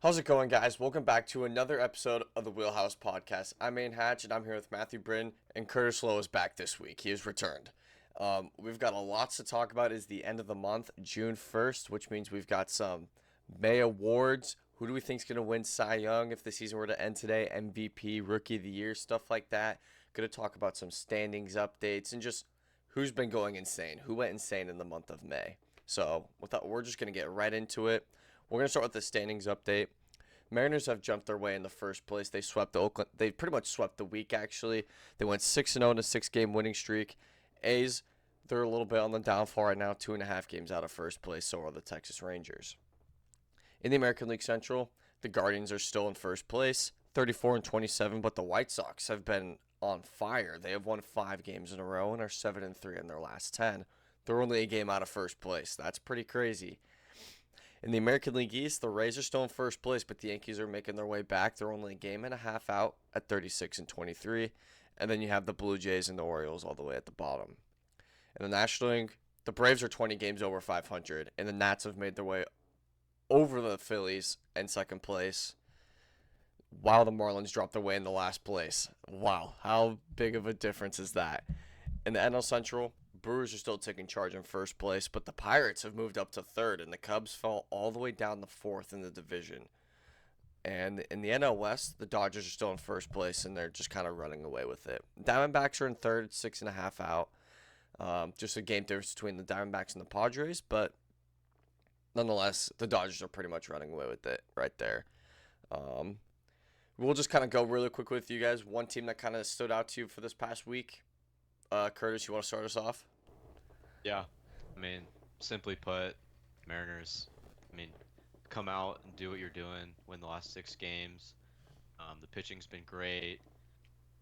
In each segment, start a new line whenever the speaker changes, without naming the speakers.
How's it going, guys? Welcome back to another episode of the Wheelhouse Podcast. I'm Aidan Hatch, and I'm here with Matthew Britton, and Kurtis Lowe is back this week. He has returned. We've got a lot to talk about. It's the end of the month, June 1st, which means we've got some May awards. Who do we think is going to win Cy Young if the season were to end today? MVP, Rookie of the Year, stuff like that. Going to talk about some standings updates and just who's been going insane, who went insane in the month of May. So, we're just going to get right into it. We're going to start with the standings update. Mariners have jumped their way in the first place. They swept the Oakland. They pretty much swept the week, actually. They went 6-0 in a 6-game winning streak. A's, they're a little bit on the downfall right now, 2.5 games out of first place. So are the Texas Rangers. In the American League Central, the Guardians are still in first place, 34-27, but the White Sox have been on fire. They have won 5 games in a row and are 7-3 in their last 10. They're only a game out of first place. That's pretty crazy. In the American League East, the Rays are still in first place, but the Yankees are making their way back. They're only a game and a half out at 36-23. And then you have the Blue Jays and the Orioles all the way at the bottom. In the National League, the Braves are 20 games over 500, and the Nats have made their way over the Phillies in second place, while the Marlins dropped their way in the last place. Wow, how big of a difference is that? In the NL Central, Brewers are still taking charge in first place, but the Pirates have moved up to third, and the Cubs fell all the way down to fourth in the division. And in the NL West, the Dodgers are still in first place, and they're just kind of running away with it. Diamondbacks are in third, 6.5 out. Just a game difference between the Diamondbacks and the Padres, but nonetheless, the Dodgers are pretty much running away with it right there. Um, we'll just kind of go really quick with you guys. One team that kind of stood out to you for this past week. Kurtis, you want to start us off?
Yeah, I mean, simply put, Mariners, I mean, come out and do what you're doing, win the last 6 games. The pitching's been great.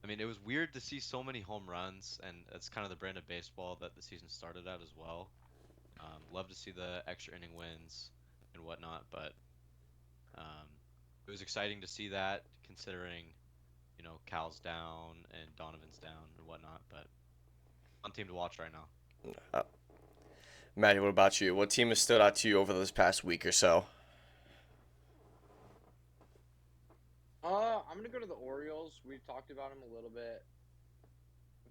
I mean, it was weird to see so many home runs, and it's kind of the brand of baseball that the season started at as well. Love to see the extra inning wins and whatnot, but um, it was exciting to see that considering, Cal's down and Donovan's down and whatnot, but fun team to watch right now.
Uh, Maddie, what about you? What team has stood out to you over this past week or so?
I'm gonna go to the Orioles. We've talked about them a little bit.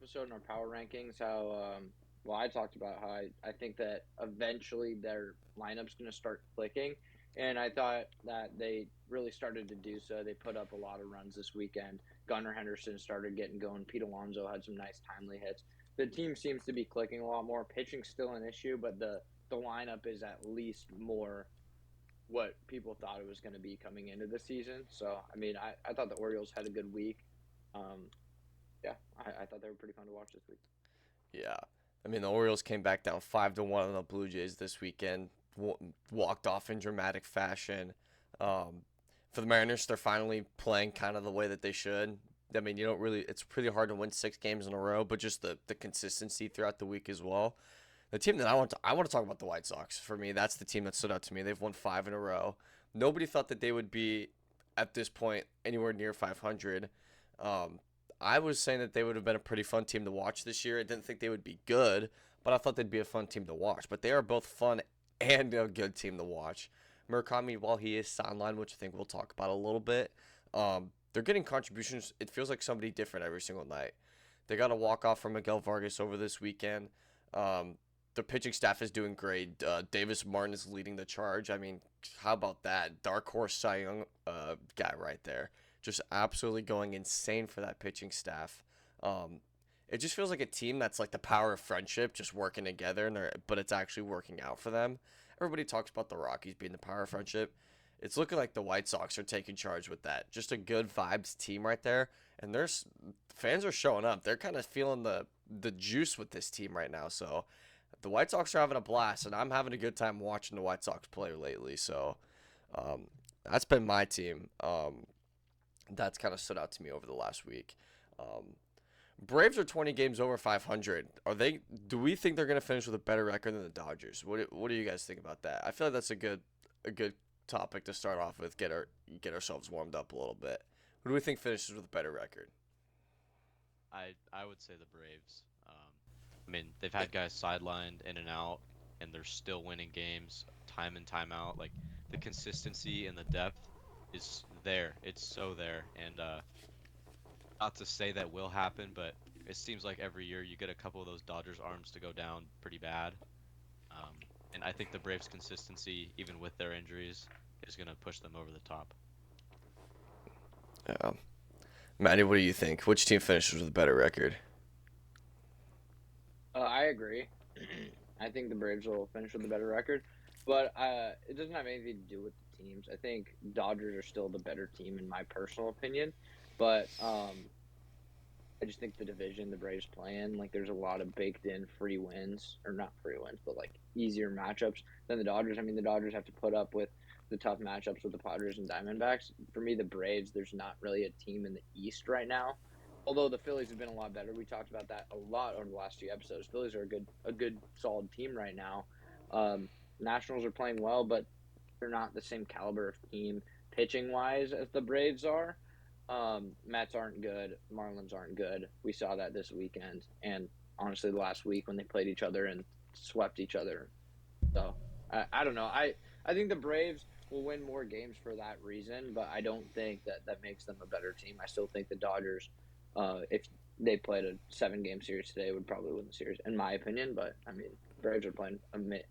Episode in our power rankings. Well, I talked about how I think that eventually their lineup's gonna start clicking, and I thought that they really started to do so. They put up a lot of runs this weekend. Gunnar Henderson started getting going. Pete Alonso had some nice timely hits. The team seems to be clicking a lot more. Pitching's still an issue, but the lineup is at least more what people thought it was going to be coming into the season. So, I mean, I thought the Orioles had a good week. Um, yeah, I thought they were pretty fun to watch this week.
Yeah, I mean the Orioles came back down 5-1 on the Blue Jays this weekend. Walked off in dramatic fashion. Um, for the Mariners, they're finally playing kind of the way that they should. I mean, you don't really. It's pretty hard to win 6 games in a row, but just the consistency throughout the week as well. The team that I want to talk about the White Sox. For me, that's the team that stood out to me. They've won 5 in a row. Nobody thought that they would be at this point anywhere near 500. Um, I was saying that they would have been a pretty fun team to watch this year. I didn't think they would be good, but I thought they'd be a fun team to watch. But they are both fun and a good team to watch. Murakami, while he is sidelined, which I think we'll talk about a little bit, they're getting contributions. It feels like somebody different every single night. They got a walk off from Miguel Vargas over this weekend. Um, the pitching staff is doing great. Davis Martin is leading the charge. I mean, how about that? Dark horse Cy Young guy right there. Just absolutely going insane for that pitching staff. Um, it just feels like a team that's like the power of friendship, just working together, but it's actually working out for them. Everybody talks about the Rockies being the power of friendship. It's looking like the White Sox are taking charge with that. Just a good vibes team right there, and there's fans are showing up. They're kind of feeling the juice with this team right now. So the White Sox are having a blast, and I'm having a good time watching the White Sox play lately. So um, that's been my team. That's kind of stood out to me over the last week. Um, Braves are 20 games over 500. Are they? Do we think they're going to finish with a better record than the Dodgers? What do you guys think about that? I feel like that's a good topic to start off with. Get ourselves warmed up a little bit. Who do we think finishes with a better record?
I would say the Braves. I mean, they've had guys sidelined in and out, and they're still winning games time and time out. Like the consistency and the depth is there. It's so there, and not to say that will happen, but it seems like every year you get a couple of those Dodgers arms to go down pretty bad. Um, and I think the Braves' consistency, even with their injuries, is going to push them over the top.
Yeah. Maddie, what do you think? Which team finishes with a better record?
I agree. I think the Braves will finish with a better record, but it doesn't have anything to do with the teams. I think Dodgers are still the better team in my personal opinion, but I just think the division the Braves play in, like there's a lot of baked in free wins, or not free wins, but like easier matchups than the Dodgers. I mean, the Dodgers have to put up with the tough matchups with the Padres and Diamondbacks. For me, the Braves, there's not really a team in the East right now. Although the Phillies have been a lot better. We talked about that a lot over the last few episodes. Phillies are a good, solid team right now. Nationals are playing well, but they're not the same caliber of team pitching wise as the Braves are. Mets aren't good. Marlins aren't good. We saw that this weekend, and honestly, last week when they played each other and swept each other. So I don't know. I think the Braves will win more games for that reason, but I don't think that makes them a better team. I still think the Dodgers, if they played a 7 game series today, would probably win the series, in my opinion. But I mean, Braves are playing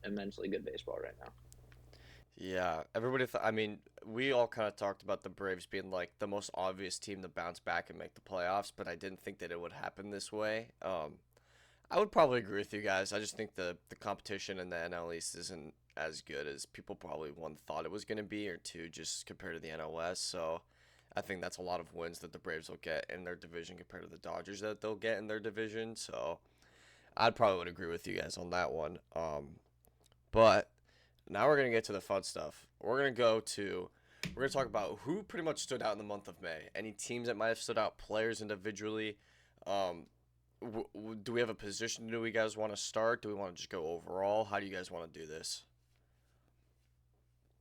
immensely good baseball right now.
Yeah, everybody. I mean, we all kind of talked about the Braves being like the most obvious team to bounce back and make the playoffs, but I didn't think that it would happen this way. I would probably agree with you guys. I just think the competition in the NL East isn't as good as people probably one thought it was going to be, or two just compared to the NL West. So I think that's a lot of wins that the Braves will get in their division compared to the Dodgers that they'll get in their division. So I'd probably would agree with you guys on that one. But now we're gonna get to the fun stuff. We're gonna talk about who pretty much stood out in the month of May. Any teams that might have stood out, players individually. Um, do we have a position? Do we guys want to start? Do we want to just go overall? How do you guys want to do this?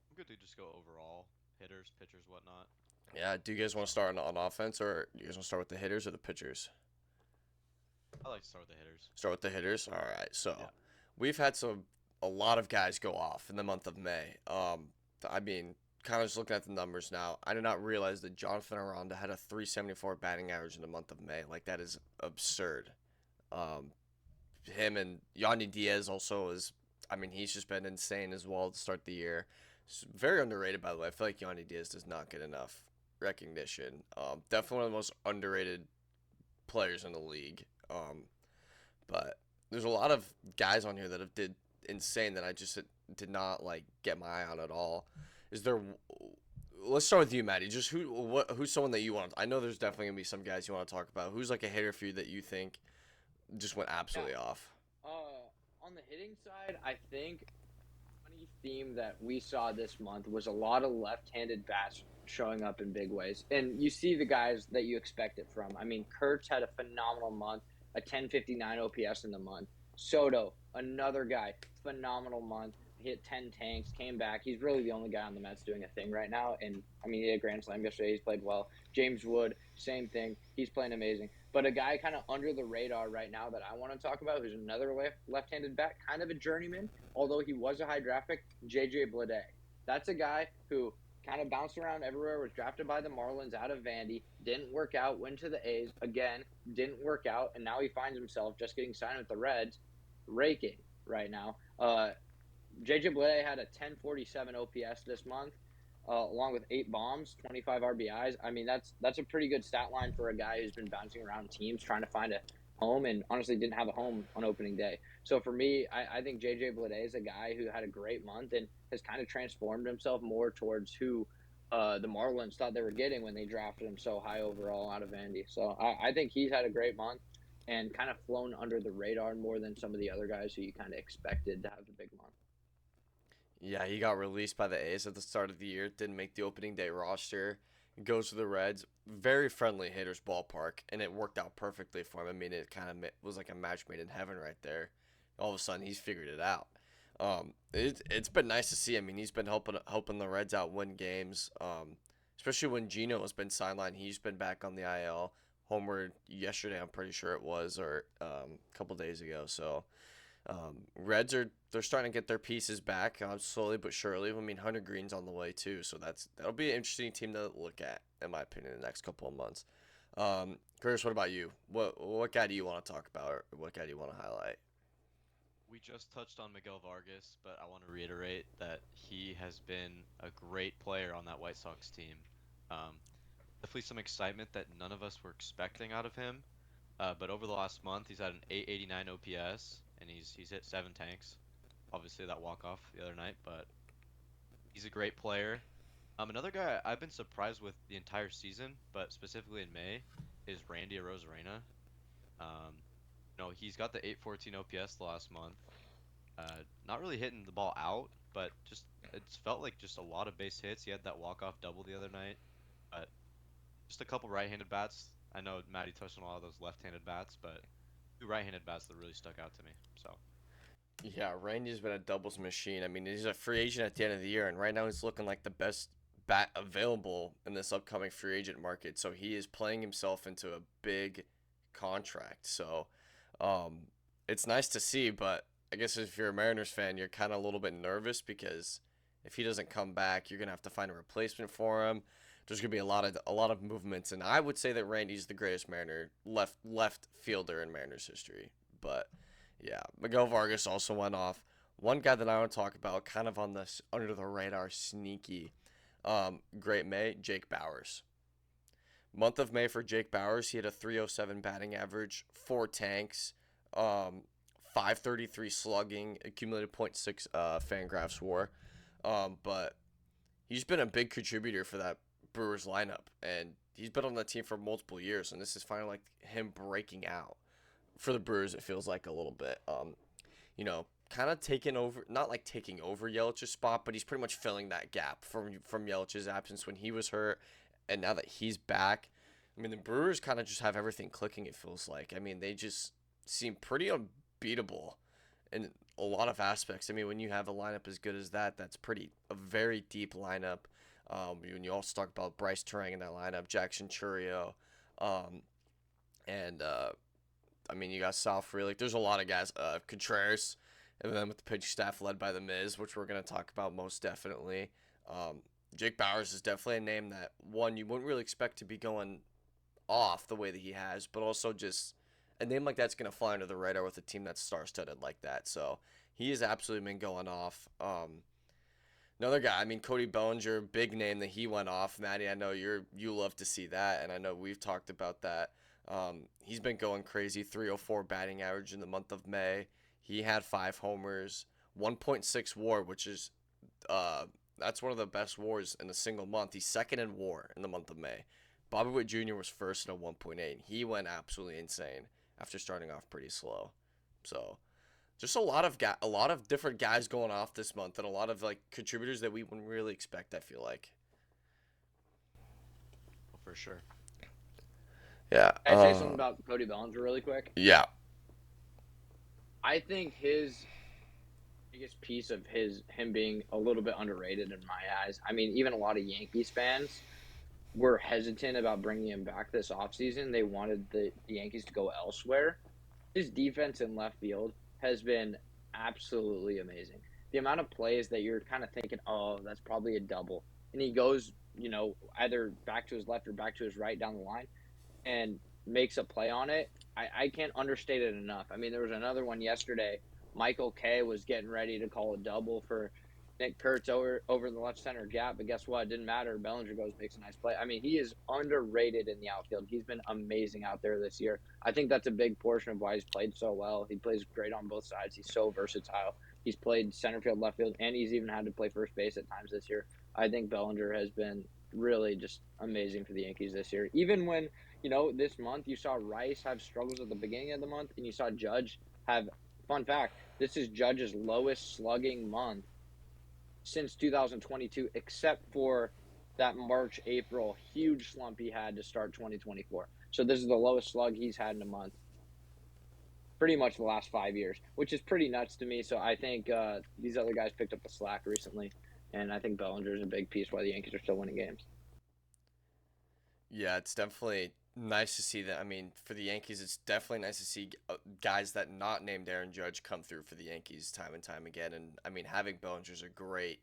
I'm good to just go overall, hitters, pitchers, whatnot.
Yeah. Do you guys want to start on offense, or do you guys want to start with the hitters or the pitchers?
I like to start with the hitters.
Start with the hitters. All right. So
Yeah.
we've had a lot of guys go off in the month of May. I mean, kind of just looking at the numbers now, I did not realize that Jonathan Aranda had a 374 batting average in the month of May. Like that is absurd. Um, Him and Yandy Diaz also is. I mean, he's just been insane as well to start the year. Very underrated, by the way. I feel like Yandy Diaz does not get enough recognition. Definitely one of the most underrated players in the league. But there's a lot of guys on here that have did insane that I just did not like get my eye on at all. Is there? Let's start with you, Maddie. Just who's someone that you want? I know there's definitely gonna be some guys you want to talk about. Who's like a hitter for you that you think just went
Yeah.
absolutely off?
On the hitting side, I think funny theme that we saw this month was a lot of left-handed bats showing up in big ways, and you see the guys that you expect it from. I mean, Kurtz had a phenomenal month, a 1059 OPS in the month. Soto, another guy, phenomenal month. Hit 10 tanks, came back. He's really the only guy on the Mets doing a thing right now. And I mean, he had a grand slam yesterday. He's played well. James Wood, same thing. He's playing amazing. But a guy kind of under the radar right now that I want to talk about, who's another left-handed bat, kind of a journeyman, although he was a high draft pick, JJ Bleday. That's a guy who kind of bounced around everywhere, was drafted by the Marlins out of Vandy, didn't work out, went to the A's, again, didn't work out, and now he finds himself just getting signed with the Reds, raking right now. JJ Bleday had a 1047 OPS this month, along with 8 bombs, 25 RBIs. I mean, that's a pretty good stat line for a guy who's been bouncing around teams trying to find a home and honestly didn't have a home on opening day. So for me, I think JJ Bleday is a guy who had a great month and has kind of transformed himself more towards who the Marlins thought they were getting when they drafted him so high overall out of Vandy. So I think he's had a great month and kind of flown under the radar more than some of the other guys who you kind of expected to have a big month.
Yeah, he got released by the A's at the start of the year. Didn't make the opening day roster. Goes to the Reds. Very friendly hitters ballpark, and it worked out perfectly for him. I mean, it kind of was like a match made in heaven right there. All of a sudden, he's figured it out. It's been nice to see. I mean, he's been helping the Reds out win games. Especially when Gino has been sidelined. He's been back on the IL. Homered yesterday, I'm pretty sure it was, or a couple days ago. So Reds they're starting to get their pieces back slowly but surely. I mean, Hunter Green's on the way too, so that'll be an interesting team to look at, in my opinion, in the next couple of months. Curtis, what about you? What guy do you want to talk about, or what guy do you want to highlight?
We just touched on Miguel Vargas, but I want to reiterate that he has been a great player on that White Sox team. Um, Definitely some excitement that none of us were expecting out of him. But over the last month, he's had an 889 OPS, and he's hit 7 tanks. Obviously, that walk off the other night, but he's a great player. Another guy I've been surprised with the entire season, but specifically in May, is Randy Arozarena. He's got the 814 OPS the last month. Not really hitting the ball out, but just it's felt like just a lot of base hits. He had that walk-off double the other night, but just a couple right-handed bats. I know Maddie touched on a lot of those left-handed bats, but two right-handed bats that really stuck out to me. So
Yeah, Randy's been a doubles machine. I mean, he's a free agent at the end of the year, and right now he's looking like the best bat available in this upcoming free agent market. So he is playing himself into a big contract. So it's nice to see, but I guess if you're a Mariners fan, you're kind of a little bit nervous because if he doesn't come back, you're gonna have to find a replacement for him. There's gonna be a lot of movements, and I would say that Randy's the greatest Mariner left fielder in Mariners history. But yeah, Miguel Vargas also went off. One guy that I want to talk about, kind of on this under the radar, sneaky, great May, Jake Bauers. Month of May for Jake Bauers, he had a 307 batting average, 4 tanks, 533 slugging, accumulated .6 Fangraphs WAR. But he's been a big contributor for that Brewers lineup, and he's been on the team for multiple years, and this is finally like him breaking out for the Brewers. It feels like a little bit, kind of taking over, not like taking over Yelich's spot, but he's pretty much filling that gap from Yelich's absence when he was hurt, and now that he's back, I mean the Brewers kind of just have everything clicking. It feels like. I mean they just seem pretty unbeatable in a lot of aspects. I mean when you have a lineup as good as that, that's a very deep lineup. When you also talk about Bryce Turang in that lineup, Jackson Churio, and I mean, you got Sal Frelick. There's a lot of guys. Contreras, and then with the pitching staff led by the Miz, which we're going to talk about most definitely. Jake Bauers is definitely a name that, one, you wouldn't really expect to be going off the way that he has, but also just a name like that's going to fly under the radar with a team that's star-studded like that. So he has absolutely been going off. Another guy, I mean, Cody Bellinger, big name that he went off. Maddie, I know you love to see that, and I know we've talked about that. He's been going crazy, 304 batting average in the month of May. He had 5 homers, 1.6 WAR, which is that's one of the best WARs in a single month. He's second in WAR in the month of May. Bobby Witt Jr. was first in a 1.8. He went absolutely insane after starting off pretty slow. So just a lot of different guys going off this month, and a lot of like contributors that we wouldn't really expect. I feel like.
well, for sure.
Yeah.
Can I say something about Cody Bellinger really quick?
Yeah.
I think his biggest piece of him being a little bit underrated in my eyes. I mean, even a lot of Yankees fans were hesitant about bringing him back this offseason. They wanted the Yankees to go elsewhere. His defense in left field has been absolutely amazing. The amount of plays that you're kind of thinking, oh, that's probably a double. And he goes, either back to his left or back to his right down the line and makes a play on it. I can't understate it enough. I mean, there was another one yesterday. Michael Kay was getting ready to call a double for Nick Kurtz over the left center gap, but guess what? It didn't matter. Bellinger goes, makes a nice play. I mean, he is underrated in the outfield. He's been amazing out there this year. I think that's a big portion of why he's played so well. He plays great on both sides. He's so versatile. He's played center field, left field, and he's even had to play first base at times this year. I think Bellinger has been really just amazing for the Yankees this year. Even when, this month you saw Rice have struggles at the beginning of the month, and you saw Judge have, fun fact, this is Judge's lowest slugging month since 2022, except for that March-April huge slump he had to start 2024. So this is the lowest slug he's had in a month pretty much the last 5 years, which is pretty nuts to me. So I think these other guys picked up the slack recently, and I think Bellinger is a big piece why the Yankees are still winning games.
Yeah, it's definitely nice to see that. I mean, for the Yankees, it's definitely nice to see guys that not named Aaron Judge come through for the Yankees time and time again. And I mean, having Bellinger's a great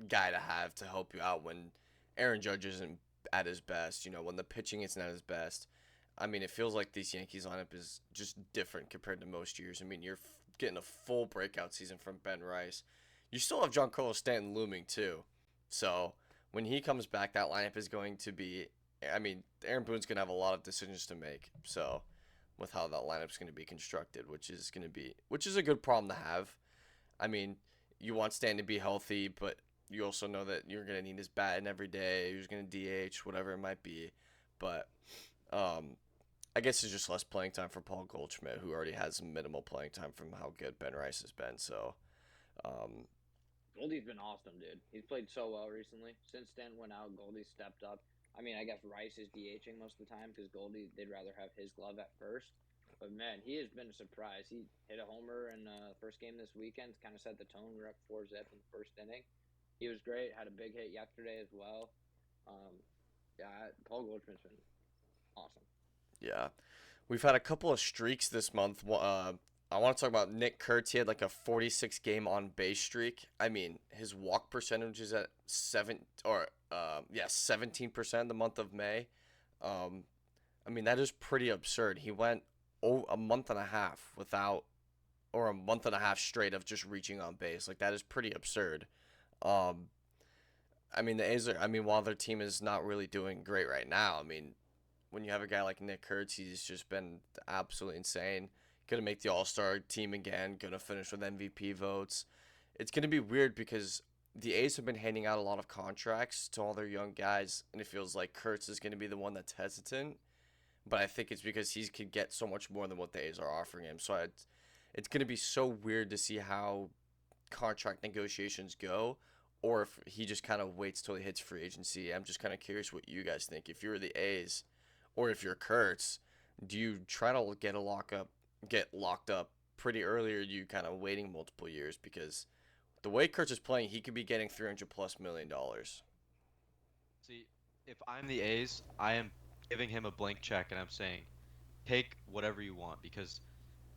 guy to have to help you out when Aaron Judge isn't at his best. You know, when the pitching isn't at his best. I mean, it feels like this Yankees lineup is just different compared to most years. I mean, you're getting a full breakout season from Ben Rice. You still have Giancarlo Stanton looming too. So when he comes back, that lineup is going to be. I mean, Aaron Boone's going to have a lot of decisions to make. So with how that lineup's going to be constructed, which is a good problem to have. I mean, you want Stan to be healthy, but you also know that you're going to need his bat in every day. You're going to DH, whatever it might be. But I guess it's just less playing time for Paul Goldschmidt, who already has minimal playing time from how good Ben Rice has been. So, um,
Goldie's been awesome, dude. He's played so well recently. Since Stan went out, Goldie stepped up. I mean, I guess Rice is DHing most of the time because Goldie, they'd rather have his glove at first. But man, he has been a surprise. He hit a homer in the first game this weekend, kind of set the tone. We were up 4-zip in the first inning. He was great. Had a big hit yesterday as well. Um, yeah, Paul Goldschmidt's been awesome.
yeah, we've had a couple of streaks this month. I want to talk about Nick Kurtz. He had like a 46 game on base streak. I mean, his walk percentage is at 17% the month of May. Um, I mean, that is pretty absurd. He went a month and a half without, or a month and a half straight of just reaching on base. Like that is pretty absurd. Um, I mean, the A's are. I mean, while their team is not really doing great right now, I mean, when you have a guy like Nick Kurtz, he's just been absolutely insane. Gonna make the All Star team again. Gonna finish with MVP votes. It's gonna be weird because the A's have been handing out a lot of contracts to all their young guys, and it feels like Kurtz is gonna be the one that's hesitant. But I think it's because he could get so much more than what the A's are offering him. So it's gonna be so weird to see how contract negotiations go, or if he just kind of waits till he hits free agency. I'm just kind of curious what you guys think. If you're the A's, or if you're Kurtz, do you try to get locked up pretty early, or do you kind of waiting multiple years? Because the way Kurtz is playing, he could be getting $300+ million.
See, if I'm the A's, I am giving him a blank check and I'm saying, take whatever you want because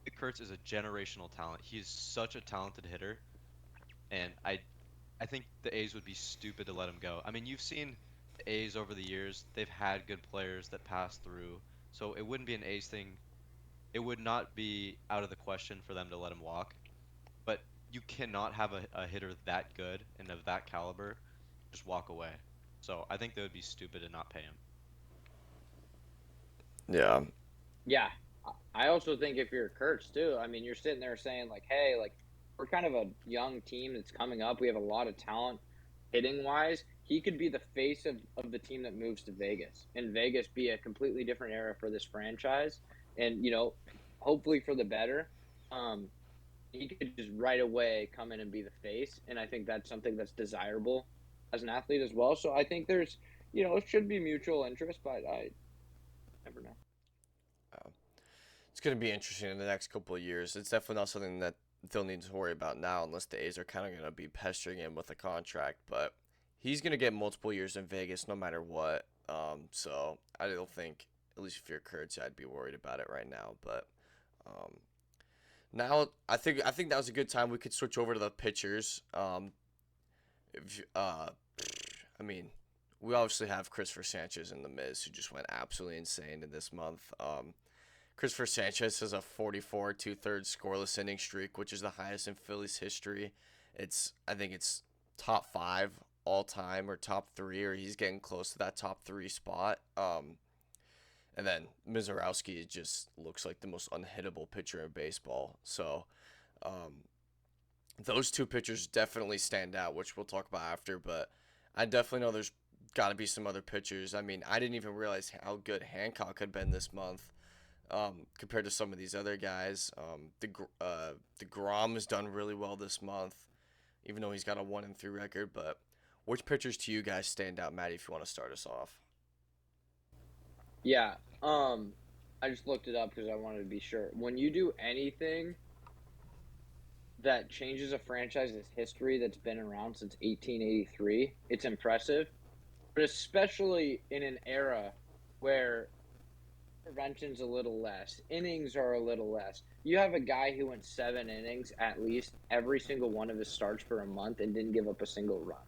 Nick Kurtz is a generational talent. He's such a talented hitter, and I think the A's would be stupid to let him go. I mean, you've seen the A's over the years; they've had good players that pass through, so it wouldn't be an A's thing. It would not be out of the question for them to let him walk. But you cannot have a hitter that good and of that caliber just walk away. So I think they would be stupid to not pay him.
Yeah,
Yeah, I also think if you're Kurtz too, I mean, you're sitting there saying like, hey, like we're kind of a young team that's coming up. We have a lot of talent hitting wise. He could be the face of the team that moves to Vegas, and Vegas be a completely different era for this franchise, and hopefully for the better. Um, he could just right away come in and be the face, and I think that's something that's desirable as an athlete as well. So I think there's, it should be mutual interest, but I never know.
it's going to be interesting in the next couple of years. It's definitely not something that they'll need to worry about now, unless the A's are kind of going to be pestering him with a contract. But he's going to get multiple years in Vegas no matter what. So I don't think, at least if you're Kurtz, I'd be worried about it right now. But um, now I think that was a good time. We could switch over to the pitchers. If I mean, we obviously have Christopher Sanchez and the Miz, who just went absolutely insane in this month. Christopher Sanchez has a 44 2/3 scoreless inning streak, which is the highest in Phillies history. I think it's top five all time, or top three, or he's getting close to that top three spot. And then Mizorowski just looks like the most unhittable pitcher in baseball. So um, those two pitchers definitely stand out, which we'll talk about after. But I definitely know there's got to be some other pitchers. I mean, I didn't even realize how good Hancock had been this month, compared to some of these other guys. The Grom has done really well this month, even though he's got a 1-3 record. But which pitchers to you guys stand out, Maddie? If you want to start us off.
Yeah. I just looked it up because I wanted to be sure. When you do anything that changes a franchise's history that's been around since 1883, it's impressive. But especially in an era where prevention's a little less, innings are a little less. You have a guy who went 7 innings at least every single one of his starts for a month and didn't give up a single run.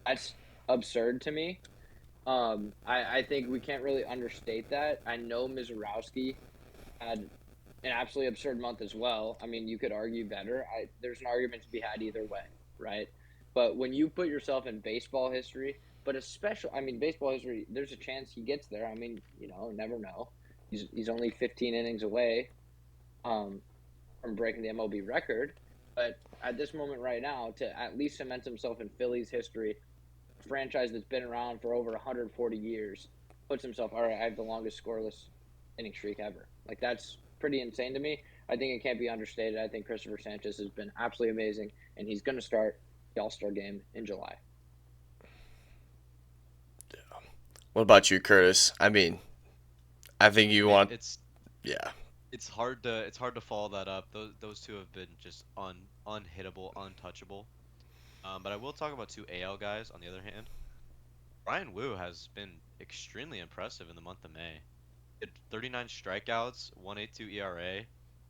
That's absurd to me. I think we can't really understate that. I know Mizorowski had an absolutely absurd month as well. I mean, you could argue better. There's an argument to be had either way, right? But when you put yourself in baseball history, but especially, I mean, baseball history, there's a chance he gets there. I mean, never know. He's only 15 innings away from breaking the MLB record. But at this moment right now, to at least cement himself in Phillies history, a franchise that's been around for over 140 years, puts himself, all right, I have the longest scoreless inning streak ever. Like, that's pretty insane to me. I think it can't be understated. I think Christopher Sanchez has been absolutely amazing, and he's going to start the All-Star game in July.
What about you, Curtis? I mean, I think you want, yeah.
It's hard to follow that up. Those two have been just unhittable, untouchable. But I will talk about two AL guys on the other hand. Brian Wu has been extremely impressive in the month of May. He had 39 strikeouts, 1.82 ERA.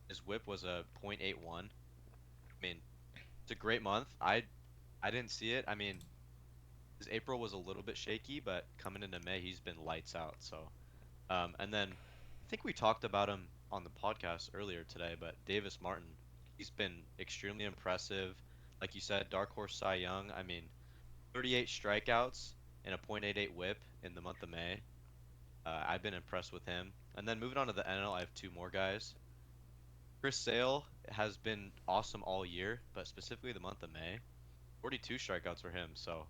His WHIP was a .81. I mean, it's a great month. I didn't see it. I mean, his April was a little bit shaky, but coming into May, he's been lights out. So, and then I think we talked about him on the podcast earlier today, but Davis Martin, he's been extremely impressive. Like you said, Dark Horse Cy Young. I mean, 38 strikeouts and a .88 WHIP in the month of May. I've been impressed with him. And then moving on to the NL, I have two more guys. Chris Sale has been awesome all year, but specifically the month of May, 42 strikeouts for him. So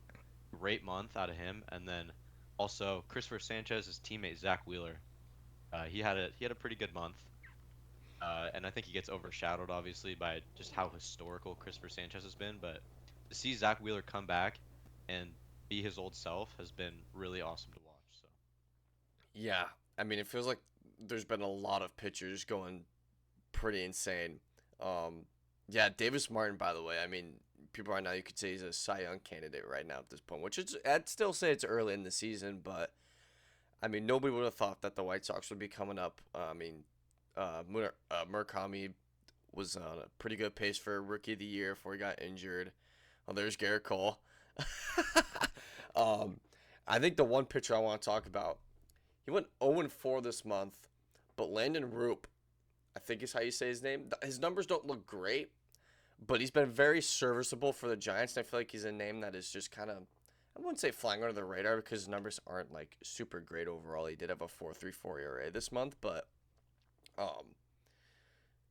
great month out of him. And then also Christopher Sanchez's teammate Zach Wheeler. He had a pretty good month. And I think he gets overshadowed obviously by just how historical Christopher Sanchez has been. But to see Zach Wheeler come back and be his old self has been really awesome to watch. So
Yeah, I mean, it feels like there's been a lot of pitchers going pretty insane. Um, yeah, Davis Martin, by the way, I mean, people right now, you could say he's a Cy Young candidate right now at this point, which is, I'd still say it's early in the season, but I mean, nobody would have thought that the White Sox would be coming up. I mean, Murakami was on a pretty good pace for Rookie of the Year before he got injured. Oh, there's Garrett Cole. um, I think the one pitcher I want to talk about, he went 0-4 this month, but Landon Roop, I think is how you say his name. His numbers don't look great, but he's been very serviceable for the Giants, and I feel like he's a name that is just kind of, I wouldn't say flying under the radar because his numbers aren't like super great overall. He did have a 4.34 ERA this month, but um,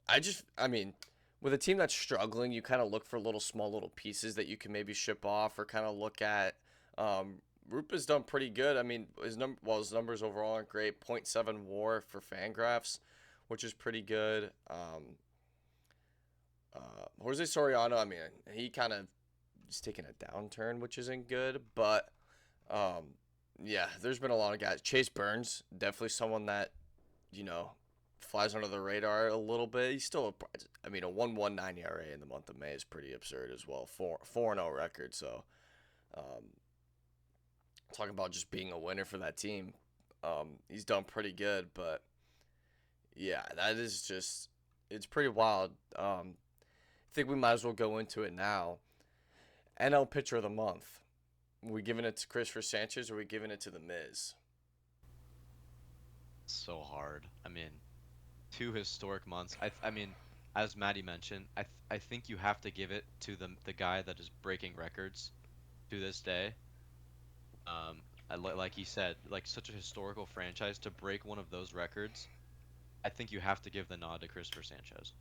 I mean, with a team that's struggling, you kind of look for little pieces that you can maybe ship off or kind of look at. Um, Roop has done pretty good. I mean, his numbers overall aren't great. .7 WAR for Fangraphs, which is pretty good. Jose Soriano, I mean, he kind of is taking a downturn, which isn't good. But yeah, there's been a lot of guys. Chase Burns, definitely someone that flies under the radar a little bit. He's still, I mean, a 1.19 ERA in the month of May is pretty absurd as well. 4-0 record. So, talking about just being a winner for that team, he's done pretty good. But yeah, that is just, it's pretty wild. I think we might as well go into it now. NL Pitcher of the Month. Are we giving it to Christopher Sanchez or are we giving it to The Miz?
so hard. I mean, two historic months. I mean, as Maddie mentioned, I think you have to give it to the guy that is breaking records to this day. Like he said, like such a historical franchise to break one of those records. I think you have to give the nod to Christopher Sanchez.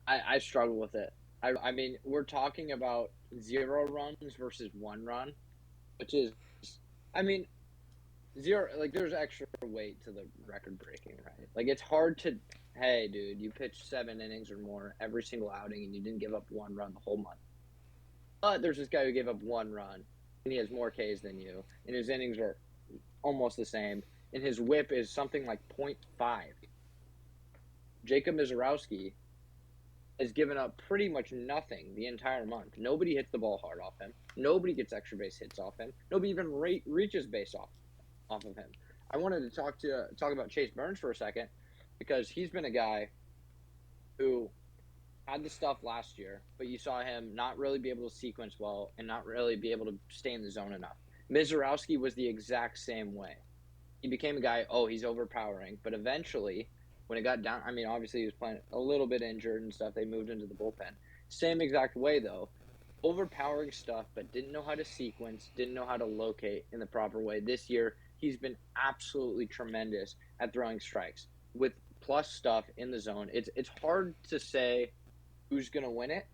I struggle with it. I mean, we're talking about 0 runs versus 1 run, which is, I mean, zero, like, there's extra weight to the record breaking, right? Like, it's hard to, hey, dude, you pitched 7 innings or more every single outing and you didn't give up 1 run the whole month. But there's this guy who gave up 1 run and he has more Ks than you, and his innings are almost the same, and his whip is something like .5. Jacob Mizorowski has given up pretty much nothing the entire month. Nobody hits the ball hard off him. Nobody gets extra base hits off him. Nobody even reaches base off of him. I wanted to talk about Chase Burns for a second because he's been a guy who had the stuff last year, but you saw him not really be able to sequence well and not really be able to stay in the zone enough. Mizorowski was the exact same way. He became a guy, he's overpowering, but eventually, when it got down, I mean, obviously he was playing a little bit injured and stuff. They moved into the bullpen. Same exact way, though. Overpowering stuff, but didn't know how to sequence, didn't know how to locate in the proper way. This year, he's been absolutely tremendous at throwing strikes with plus stuff in the zone. It's hard to say who's going to win it,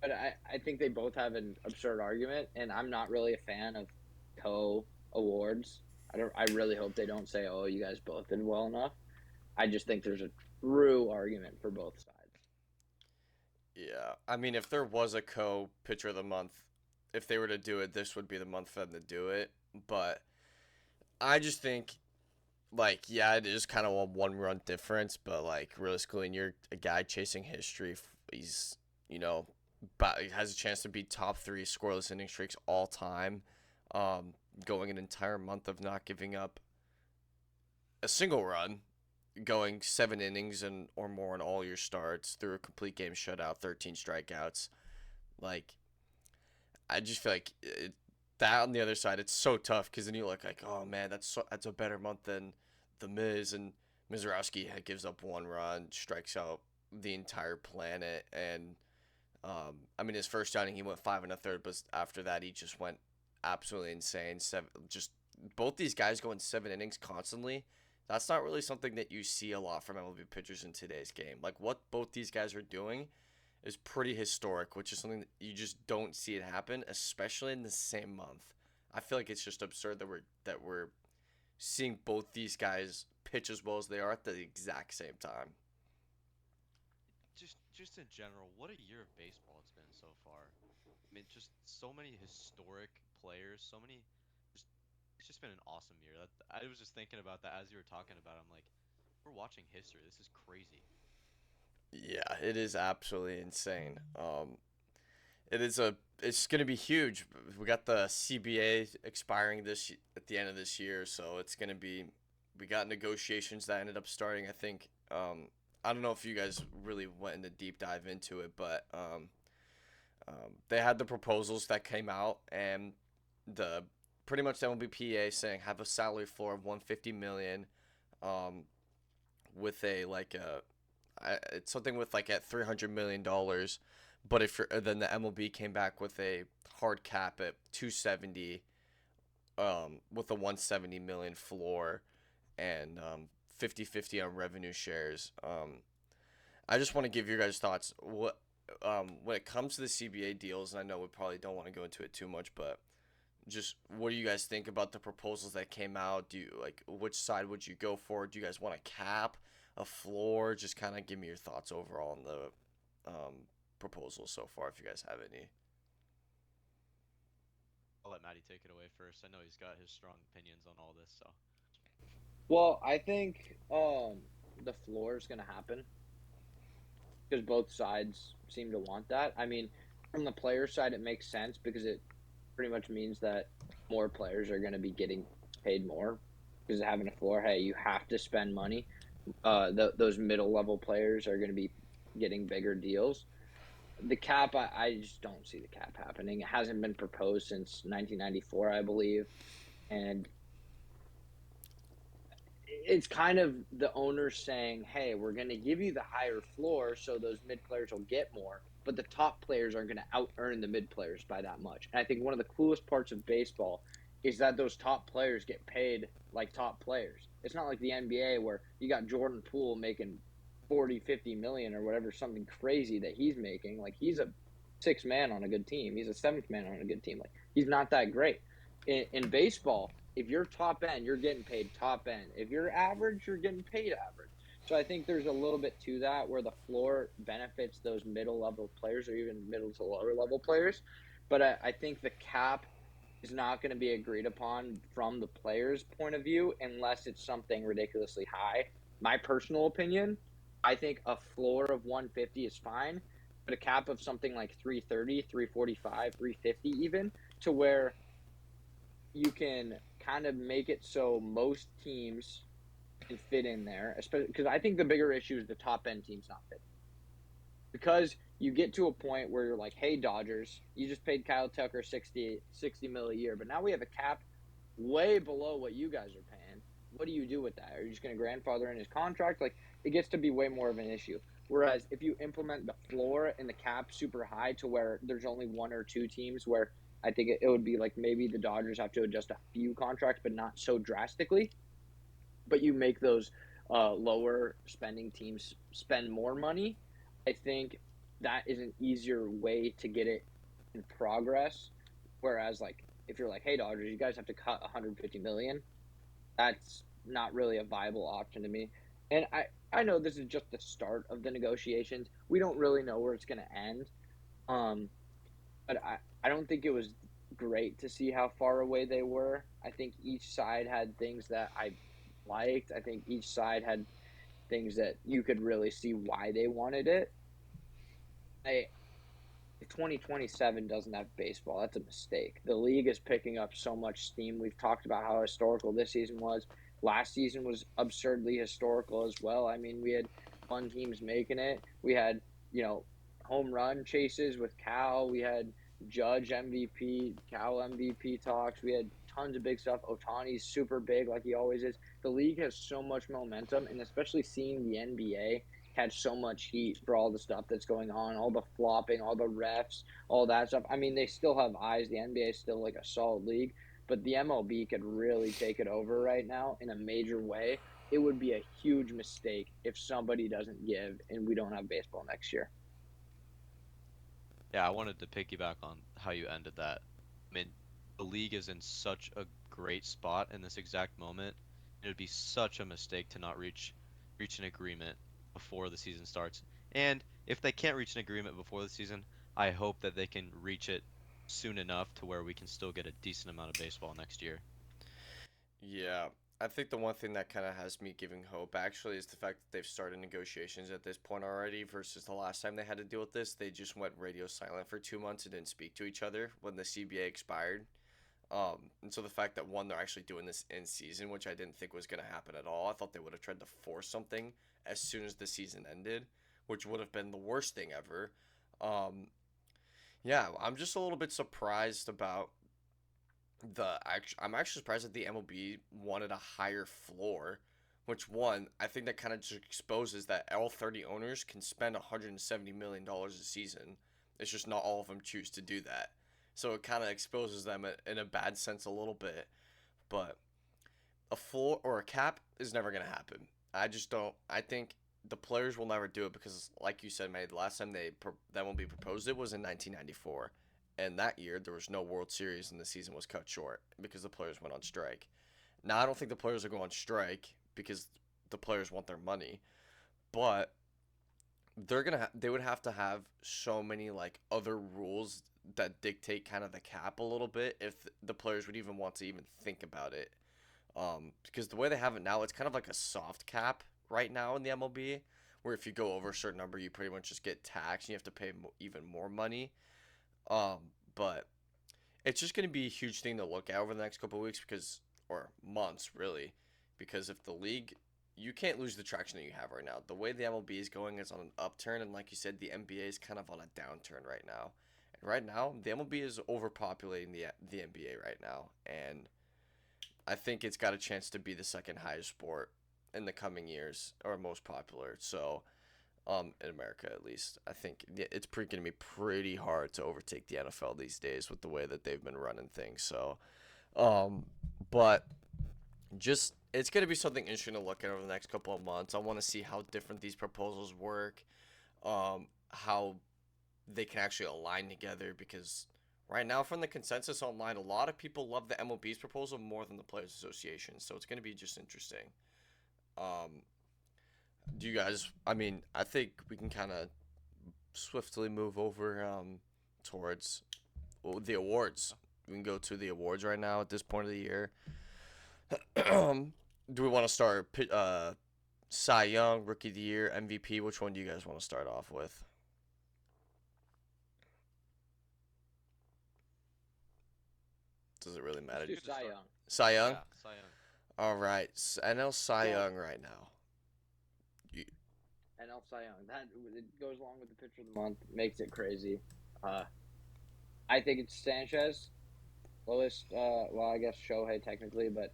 but I think they both have an absurd argument, and I'm not really a fan of co-awards. I really hope they don't say, you guys both did well enough. I just think there's a true argument for both sides.
Yeah, I mean, if there was a pitcher of the month, if they were to do it, this would be the month for them to do it. But I just think, like, yeah, it is kind of a one-run difference, but like realistically, when you're a guy chasing history, he's he has a chance to be top 3 scoreless inning streaks all time, going an entire month of not giving up a single run, going 7 innings or more in all your starts through a complete game shutout, 13 strikeouts. Like, I just feel like that on the other side, it's so tough because then you look like, oh man, that's a better month than the Miz, and Mizorowski gives up 1 run, strikes out the entire planet, and I mean his first outing he went 5 1/3, but after that he just went absolutely insane. Just both these guys going 7 innings constantly. That's not really something that you see a lot from MLB pitchers in today's game. Like what both these guys are doing is pretty historic, which is something that you just don't see it happen, especially in the same month. I feel like it's just absurd that we're seeing both these guys pitch as well as they are at the exact same time.
Just in general, what a year of baseball it's been so far. I mean, just so many historic players, so many. Just it's just been an awesome year. I was just thinking about that as you were talking about. I'm like, we're watching history. This is crazy.
Yeah, it is absolutely insane. It's gonna be huge. We got the CBA expiring at the end of this year, so it's gonna be. We got negotiations that ended up starting. I think. I don't know if you guys really went into deep dive into it, but they had the proposals that came out, and the pretty much the MLBPA saying have a salary floor of 150 million, with it's something with like at $300 million, but if you're, then the MLB came back with a hard cap at 270, with a 170 million floor, and 50-50 on revenue shares. I just want to give your guys thoughts. When it comes to the CBA deals, and I know we probably don't want to go into it too much, but just what do you guys think about the proposals that came out? Do you like which side would you go for? Do you guys want a cap, a floor? Just kind of give me your thoughts overall on the proposals so far, if you guys have any.
I'll let Maddie take it away first. I know he's got his strong opinions on all this, so.
Well, I think the floor is going to happen because both sides seem to want that. I mean, from the player side, it makes sense because it pretty much means that more players are going to be getting paid more because of having a floor. Hey, you have to spend money. Those middle-level players are going to be getting bigger deals. The cap, I just don't see the cap happening. It hasn't been proposed since 1994, I believe. And it's kind of the owners saying, hey, we're going to give you the higher floor so those mid players will get more, but the top players aren't going to out earn the mid players by that much. And I think one of the coolest parts of baseball is that those top players get paid like top players. It's not like the NBA where you got Jordan Poole making 40, 50 million or whatever, something crazy that he's making. Like he's a 6th man on a good team. He's a 7th man on a good team. Like he's not that great. In baseball, if you're top end, you're getting paid top end. If you're average, you're getting paid average. So I think there's a little bit to that where the floor benefits those middle level players or even middle to lower level players. But I think the cap is not going to be agreed upon from the player's point of view unless it's something ridiculously high. My personal opinion, I think a floor of 150 is fine, but a cap of something like 330, 345, 350 even, to where you can kind of make it so most teams can fit in there, especially because I think the bigger issue is the top end teams not fitting. Because you get to a point where you're like, hey, Dodgers, you just paid Kyle Tucker 60 mil a year, but now we have a cap way below what you guys are paying. What do you do with that? Are you just going to grandfather in his contract? Like, it gets to be way more of an issue. Whereas if you implement the floor and the cap super high to where there's only one or two teams where I think it would be like maybe the Dodgers have to adjust a few contracts, but not so drastically. But you make those lower spending teams spend more money. I think that is an easier way to get it in progress. Whereas, like, if you're like, hey, Dodgers, you guys have to cut 150 million, that's not really a viable option to me. And I know this is just the start of the negotiations. We don't really know where it's going to end. Um, but I don't think it was great to see how far away they were. I think each side had things that I liked. I think each side had things that you could really see why they wanted it. If 2027 doesn't have baseball, that's a mistake. The league is picking up so much steam. We've talked about how historical this season was. Last season was absurdly historical as well. I mean, we had fun teams making it. We had, home run chases with Cal. We had Judge MVP, Cal MVP talks. We had tons of big stuff. Otani's super big, like he always is. The league has so much momentum, and especially seeing the NBA catch so much heat for all the stuff that's going on, all the flopping, all the refs, all that stuff. I mean, they still have eyes. The NBA is still like a solid league, but the MLB could really take it over right now in a major way. It would be a huge mistake if somebody doesn't give and we don't have baseball next year.
Yeah, I wanted to piggyback on how you ended that. I mean, the league is in such a great spot in this exact moment. It would be such a mistake to not reach an agreement before the season starts. And if they can't reach an agreement before the season, I hope that they can reach it soon enough to where we can still get a decent amount of baseball next year.
Yeah, I think the one thing that kind of has me giving hope actually is the fact that they've started negotiations at this point already versus the last time they had to deal with this. They just went radio silent for 2 months and didn't speak to each other when the CBA expired. And so the fact that one, they're actually doing this in season, which I didn't think was going to happen at all. I thought they would have tried to force something as soon as the season ended, which would have been the worst thing ever. Um, yeah, I'm just a little bit surprised about I'm actually surprised that the MLB wanted a higher floor, which one I think that kind of just exposes that all 30 owners can spend 170 million dollars a season. It's just not all of them choose to do that, so it kind of exposes them in a bad sense a little bit. But a floor or a cap is never gonna happen. I just don't. I think the players will never do it because, like you said, mate, the last time that will be proposed it was in 1994, and that year there was no World Series and the season was cut short because the players went on strike. Now I don't think the players are going on strike because the players want their money, but they would have to have so many like other rules that dictate kind of the cap a little bit if the players would even want to even think about it. Because the way they have it now, it's kind of like a soft cap right now in the MLB, where if you go over a certain number, you pretty much just get taxed and you have to pay even more money. Um, but it's just going to be a huge thing to look at over the next couple of weeks or months really, because if the league, you can't lose the traction that you have right now. The way the MLB is going is on an upturn, and like you said, the NBA is kind of on a downturn right now. And right now, the MLB is overpopulating the NBA right now, and I think it's got a chance to be the second highest sport in the coming years, or most popular. So, in America at least, I think it's going to be pretty hard to overtake the NFL these days with the way that they've been running things. So, um, but just it's going to be something interesting to look at over the next couple of months. I want to see how different these proposals work, how they can actually align together because right now, from the consensus online, a lot of people love the MLB's proposal more than the Players Association. So it's going to be just interesting. Um, do you guys? I mean, I think we can kind of swiftly move over towards the awards. We can go to the awards right now at this point of the year. Do we want to start Cy Young, Rookie of the Year, MVP. Which one do you guys want to start off with? Does it really matter?
Let's do
Good to
Cy
start.
Young.
Cy Young?
Yeah, Cy Young.
All right. NL Cy
Well,
Young right now.
NL Cy Young. That it goes along with the pitcher of the month. Makes it crazy. Uh, I think it's Sanchez. Lowest. Well, I guess Shohei technically, but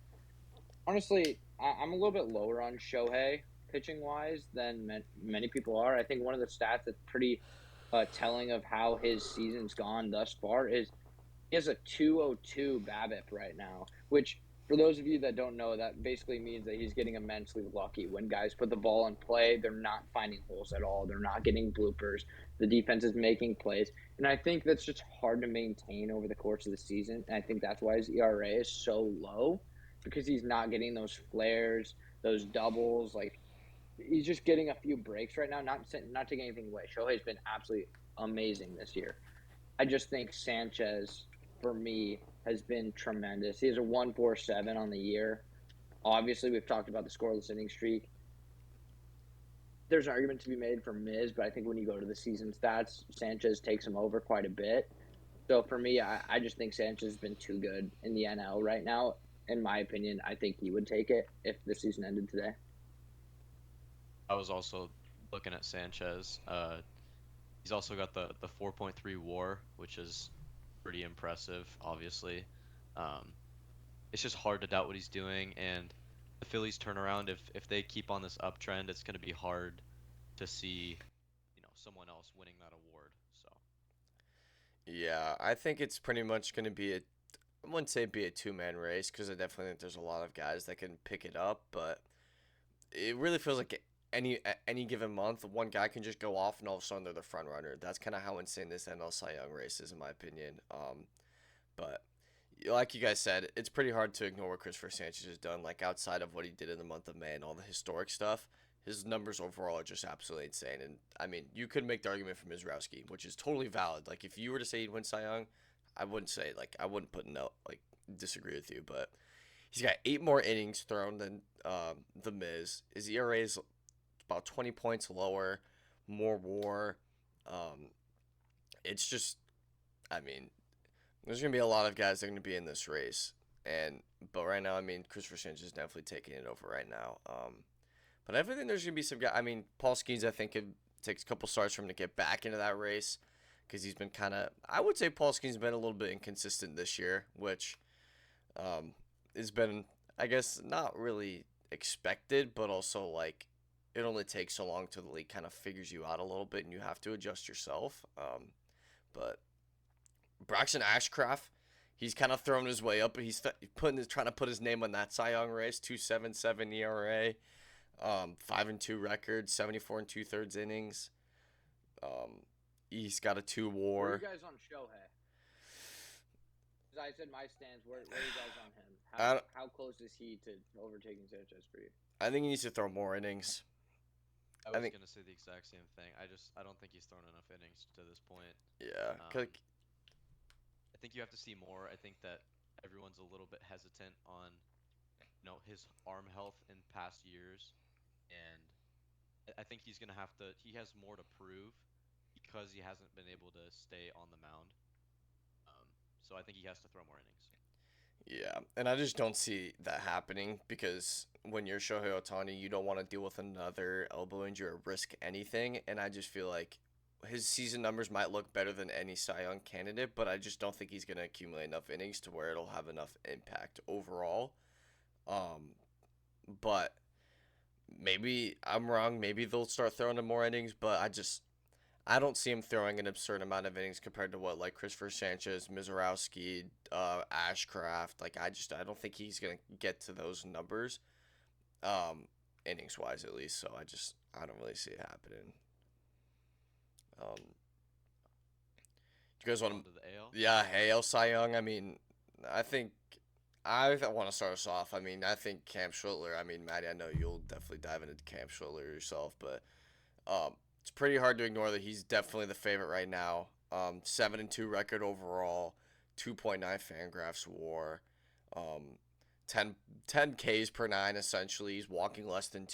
honestly, I'm a little bit lower on Shohei pitching wise than many people are. I think one of the stats that's pretty telling of how his season's gone thus far is he has a 202 BABIP right now, which for those of you that don't know, that basically means that he's getting immensely lucky. When guys put the ball in play, they're not finding holes at all. They're not getting bloopers. The defense is making plays. And I think that's just hard to maintain over the course of the season. And I think that's why his ERA is so low, because he's not getting those flares, those doubles. Like, he's just getting a few breaks right now. Not taking anything away. Shohei's been absolutely amazing this year. I just think Sanchez, for me, has been tremendous. He has a 147 on the year. Obviously, we've talked about the scoreless inning streak. There's an argument to be made for Miz, but I think when you go to the season stats, Sanchez takes him over quite a bit. So for me, I just think Sanchez has been too good in the NL right now. In my opinion, I think he would take it if the season ended today.
I was also looking at Sanchez. He's also got the 4.3 WAR, which is pretty impressive. Obviously, um, it's just hard to doubt what he's doing, and the Phillies turnaround. If they keep on this uptrend, it's going to be hard to see, someone else winning that award. So
Yeah, I think it's pretty much going to be I wouldn't say be a two-man race because I definitely think there's a lot of guys that can pick it up, but it really feels like at any given month, one guy can just go off and all of a sudden they're the front runner. That's kind of how insane this NL Cy Young race is, in my opinion. But like you guys said, it's pretty hard to ignore what Christopher Sanchez has done. Like outside of what he did in the month of May and all the historic stuff, his numbers overall are just absolutely insane. And I mean, you could make the argument for Mizrowski, which is totally valid. Like if you were to say he'd win Cy Young, I wouldn't say I wouldn't put no disagree with you, but he's got 8 more innings thrown than the Miz. His ERA is about 20 points lower, more WAR. Um, it's just, I mean, there's gonna be a lot of guys that are gonna be in this race, but right now, I mean, Christopher Sanchez is definitely taking it over right now. But I think there's gonna be some guys. I mean, Paul Skeens, I think it takes a couple starts for him to get back into that race because he's been kind of. I would say Paul Skeens has been a little bit inconsistent this year, which has been, I guess, not really expected, but also like it only takes so long till the league kind of figures you out a little bit and you have to adjust yourself. But Braxton Ashcraft, he's kind of thrown his way up. He's trying to put his name on that Cy Young race. 2.77 ERA, 5-2 record, 74 and 2/3 innings. He's got a 2
Where are
WAR.
you guys on Shohei? Because I said my stance. Where are you guys on him? How close is he to overtaking Sanchez for you?
I think he needs to throw more innings.
I
I
was
think,
gonna say the exact same thing. I don't think he's thrown enough innings to this point.
yeah,
I think you have to see more. I think that everyone's a little bit hesitant on, his arm health in past years, and I think he's gonna have to. He has more to prove because he hasn't been able to stay on the mound. So I think he has to throw more innings.
yeah, and I just don't see that happening because when you're Shohei Ohtani, you don't want to deal with another elbow injury or risk anything. And I just feel like his season numbers might look better than any Cy Young candidate, but I just don't think he's going to accumulate enough innings to where it'll have enough impact overall. Um, but maybe I'm wrong. Maybe they'll start throwing him more innings, but I don't see him throwing an absurd amount of innings compared to what like Christopher Sanchez, Mizorowski, Ashcraft. I don't think he's gonna get to those numbers, innings wise at least. So I don't really see it happening. Do you guys want
On
to?
to the AL.
Yeah, AL Cy Young. I mean, I think I want to start us off. I mean, I think Cam Schwittler. I mean, Maddie, I know you'll definitely dive into Cam Schwittler yourself, but it's pretty hard to ignore that he's definitely the favorite right now. 7-2 record overall, 2.9 Fangraphs WAR, 10 Ks per nine essentially. He's walking less than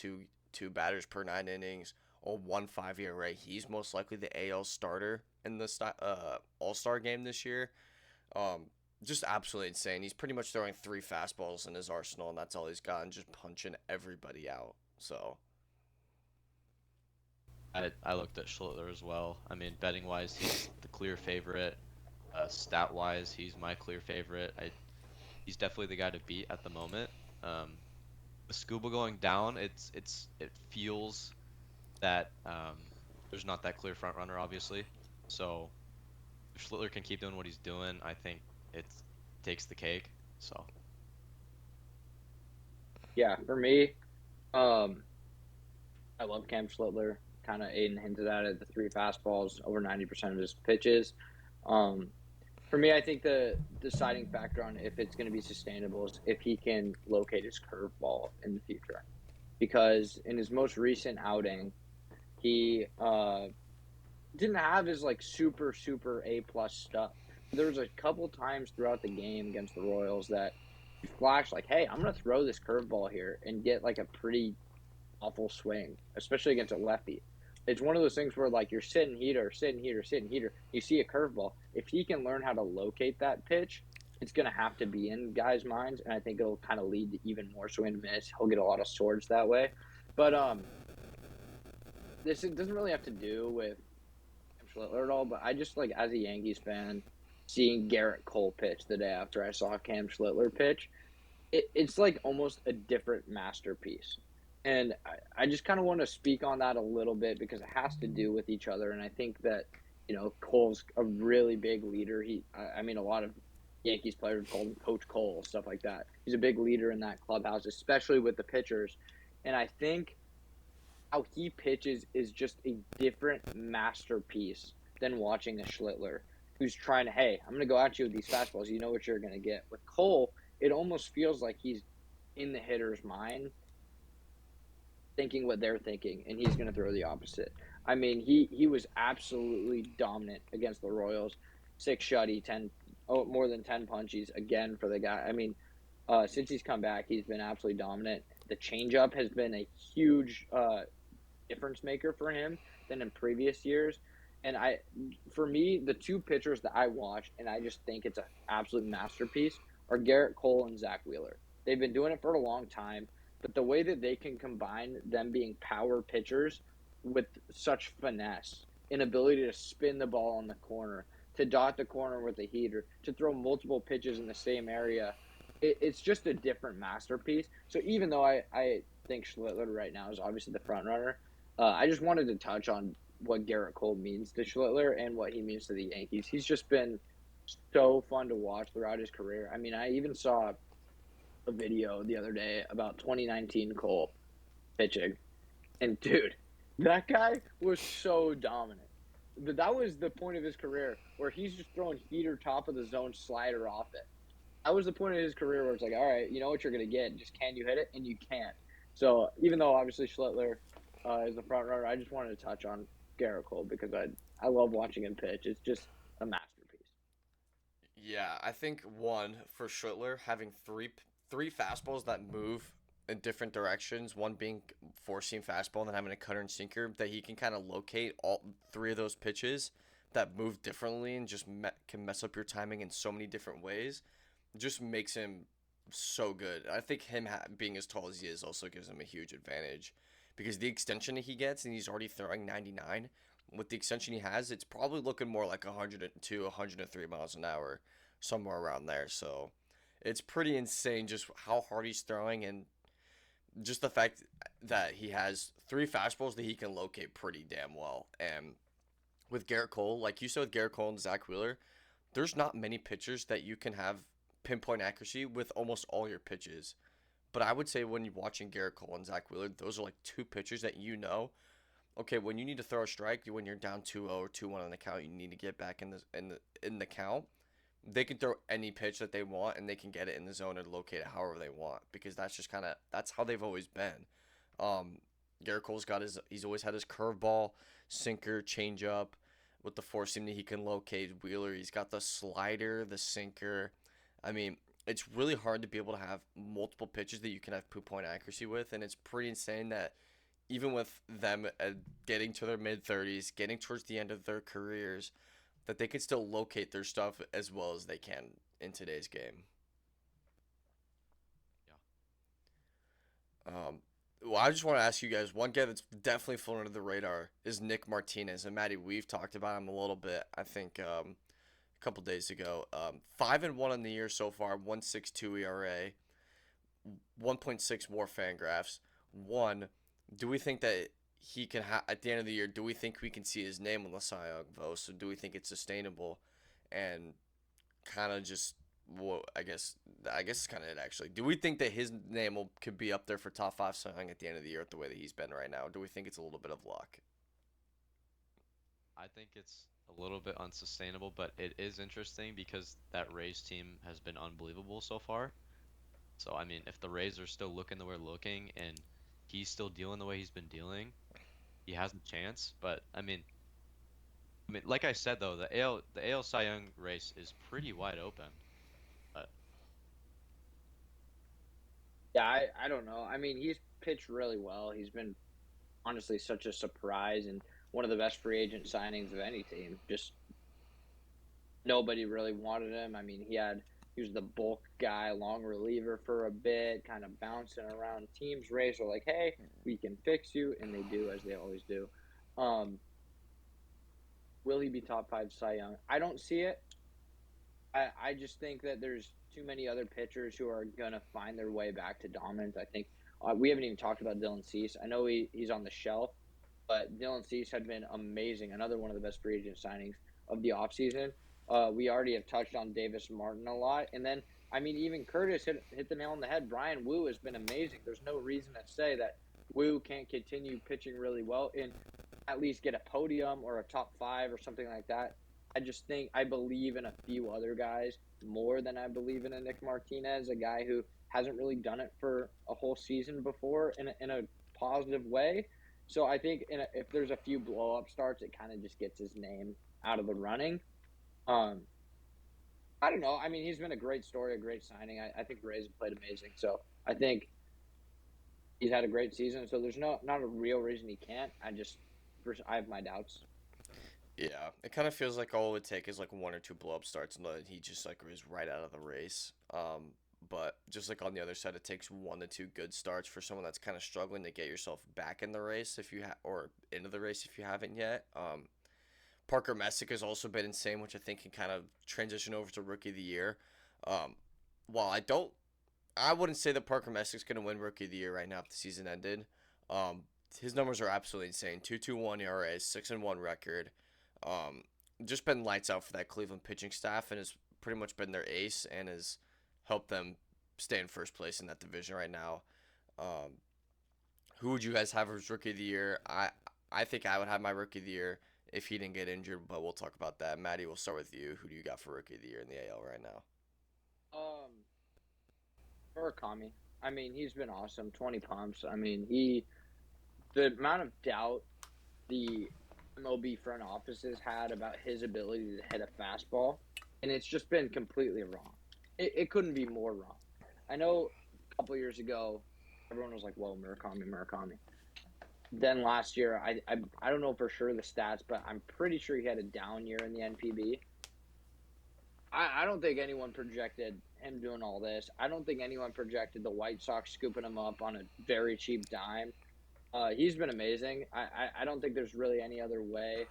2 batters per 9 innings, a 1.5 ERA. He's most likely the AL starter in the All-Star game this year. Just absolutely insane. He's pretty much throwing 3 fastballs in his arsenal, and that's all he's got, and just punching everybody out. So
I looked at Schlittler as well. I mean, betting wise, he's the clear favorite. Stat wise, he's my clear favorite. He's definitely the guy to beat at the moment. With Scuba going down, it feels that there's not that clear front runner, obviously. So if Schlittler can keep doing what he's doing, I think it takes the cake. So
Yeah, for me, um, I love Cam Schlittler. Kind of Aiden hinted at it, the 3 fastballs, over 90% of his pitches. Um, for me, I think the deciding factor on if it's going to be sustainable is if he can locate his curveball in the future. Because in his most recent outing, he didn't have his like super A plus stuff. There was a couple times throughout the game against the Royals that he flashed like, "Hey, I'm gonna throw this curveball here and get like a pretty awful swing, especially against a lefty." It's one of those things where like you're sitting heater. You see a curveball. If he can learn how to locate that pitch, it's gonna have to be in guys' minds, and I think it'll kind of lead to even more swing and miss. He'll get a lot of swords that way. But this doesn't really have to do with Schlittler at all, but I just like as a Yankees fan, seeing Garrett Cole pitch the day after I saw Cam Schlittler pitch, it's like almost a different masterpiece. And I just kind of want to speak on that a little bit because it has to do with each other. And I think that, Cole's a really big leader. I mean, a lot of Yankees players call him Coach Cole, stuff like that. He's a big leader in that clubhouse, especially with the pitchers. And I think how he pitches is just a different masterpiece than watching a Schlittler who's trying to, hey, I'm going to go at you with these fastballs. You know what you're going to get. With Cole, it almost feels like he's in the hitter's mind thinking what they're thinking, and he's going to throw the opposite. I mean, he was absolutely dominant against the Royals. 6 shutty, more than 10 punchies again for the guy. I mean, since he's come back, he's been absolutely dominant. The changeup has been a huge difference maker for him than in previous years. And for me, the 2 pitchers that I watch, and I just think it's an absolute masterpiece, are Garrett Cole and Zach Wheeler. They've been doing it for a long time, but the way that they can combine them being power pitchers with such finesse, an ability to spin the ball on the corner, to dot the corner with a heater, to throw multiple pitches in the same area, it's just a different masterpiece. So even though I think Schlittler right now is obviously the front runner, I just wanted to touch on what Garrett Cole means to Schlittler and what he means to the Yankees. He's just been so fun to watch throughout his career. I mean, I even saw a video the other day about 2019 Cole pitching, and dude, that guy was so dominant. But that was the point of his career where he's just throwing heater top of the zone slider off it. That was the point of his career where it's like, all right, you know what you're going to get. Just can you hit it? And you can't. So even though obviously Schlittler is the front runner, I just wanted to touch on Garrett Cole because I love watching him pitch. It's just a masterpiece.
yeah, I think one for Schlittler having three fastballs that move in different directions. One being four seam fastball, and then having a cutter and sinker that he can kind of locate all 3 of those pitches that move differently and just can mess up your timing in so many different ways. Just makes him so good. I think him being as tall as he is also gives him a huge advantage because the extension he gets, and he's already throwing 99. With the extension he has, it's probably looking more like 102, 103 miles an hour, somewhere around there. So it's pretty insane just how hard he's throwing and just the fact that he has 3 fastballs that he can locate pretty damn well. And with Garrett Cole, like you said with Garrett Cole and Zach Wheeler, there's not many pitchers that you can have pinpoint accuracy with almost all your pitches. But I would say when you're watching Garrett Cole and Zach Wheeler, those are like 2 pitchers that okay, when you need to throw a strike, when you're down 2-0 or 2-1 on the count, you need to get back in the count. They can throw any pitch that they want and they can get it in the zone and locate it however they want because that's how they've always been. Garrett Cole's he's always had his curveball, sinker, changeup with the 4 seam that he can locate. Wheeler, he's got the slider, the sinker. I mean, it's really hard to be able to have multiple pitches that you can have pinpoint accuracy with, and it's pretty insane that even with them getting to their mid 30s, getting towards the end of their careers, that they could still locate their stuff as well as they can in today's game. Well, I just want to ask you guys, one guy that's definitely flown under the radar is Nick Martinez. And Maddie, we've talked about him a little bit, I think, a couple days ago. 5-1 on the year so far, 1.62 ERA, 1.6 WAR Fangraphs. One, do we think that he can at the end of the year? Do we think we can see his name on the Cy Young vote? So do we think it's sustainable? And kind of just, well, I guess it's kind of it actually. Do we think that his name could be up there for top 5 Cy Young at the end of the year at the way that he's been right now? Do we think it's a little bit of luck?
I think it's a little bit unsustainable, but it is interesting because that Rays team has been unbelievable so far. So I mean, if the Rays are still looking the way they're looking and he's still dealing the way he's been dealing, he has a chance. But I mean, like I said though, the AL Cy Young race is pretty wide open. But
Yeah, I don't know. I mean, he's pitched really well. He's been honestly such a surprise and one of the best free agent signings of any team. Just nobody really wanted him. I mean, he was the bulk guy, long reliever for a bit, kind of bouncing around teams. Rays are like, hey, we can fix you, and they do, as they always do. Um, will he be top 5 Cy Young? I don't see it. I just think that there's too many other pitchers who are gonna find their way back to dominance. I think we haven't even talked about Dylan Cease. I know he's on the shelf, but Dylan Cease had been amazing. Another one of the best free agent signings of the offseason. We already have touched on Davis Martin a lot. And then, I mean, even Kurtis hit the nail on the head. Brian Wu has been amazing. There's no reason to say that Wu can't continue pitching really well and at least get a podium or a top 5 or something like that. I believe in a few other guys more than I believe in a Nick Martinez, a guy who hasn't really done it for a whole season before in a positive way. So I think if there's a few blow up starts, it kind of just gets his name out of the running. Um, I don't know. I mean, he's been a great story, a great signing. I think the Rays have played amazing. So I think he's had a great season. So there's not a real reason he can't. I have my doubts.
Yeah, it kind of feels like all it would take is like 1 or 2 blow up starts, and then he just like was right out of the race. But just like on the other side, it takes 1 to 2 good starts for someone that's kind of struggling to get yourself back in the race if you or into the race if you haven't yet. Parker Messick has also been insane, which I think can kind of transition over to Rookie of the Year. While I wouldn't say that Parker Messick's going to win Rookie of the Year right now if the season ended. His numbers are absolutely insane. 2.21 ERA, 6-1 record. Just been lights out for that Cleveland pitching staff and has pretty much been their ace and has helped them stay in first place in that division right now. Who would you guys have as Rookie of the Year? I think I would have my Rookie of the Year if he didn't get injured, but we'll talk about that. Maddie, we'll start with you. Who do you got for Rookie of the Year in the AL right now?
Murakami. I mean, he's been awesome. 20 pumps. I mean, the amount of doubt the MLB front offices had about his ability to hit a fastball, and it's just been completely wrong. It couldn't be more wrong. I know a couple years ago, everyone was like, "Whoa, Murakami." Then last year, I don't know for sure the stats, but I'm pretty sure he had a down year in the NPB. I don't think anyone projected him doing all this. I don't think anyone projected the White Sox scooping him up on a very cheap dime. He's been amazing. I don't think there's really any other way.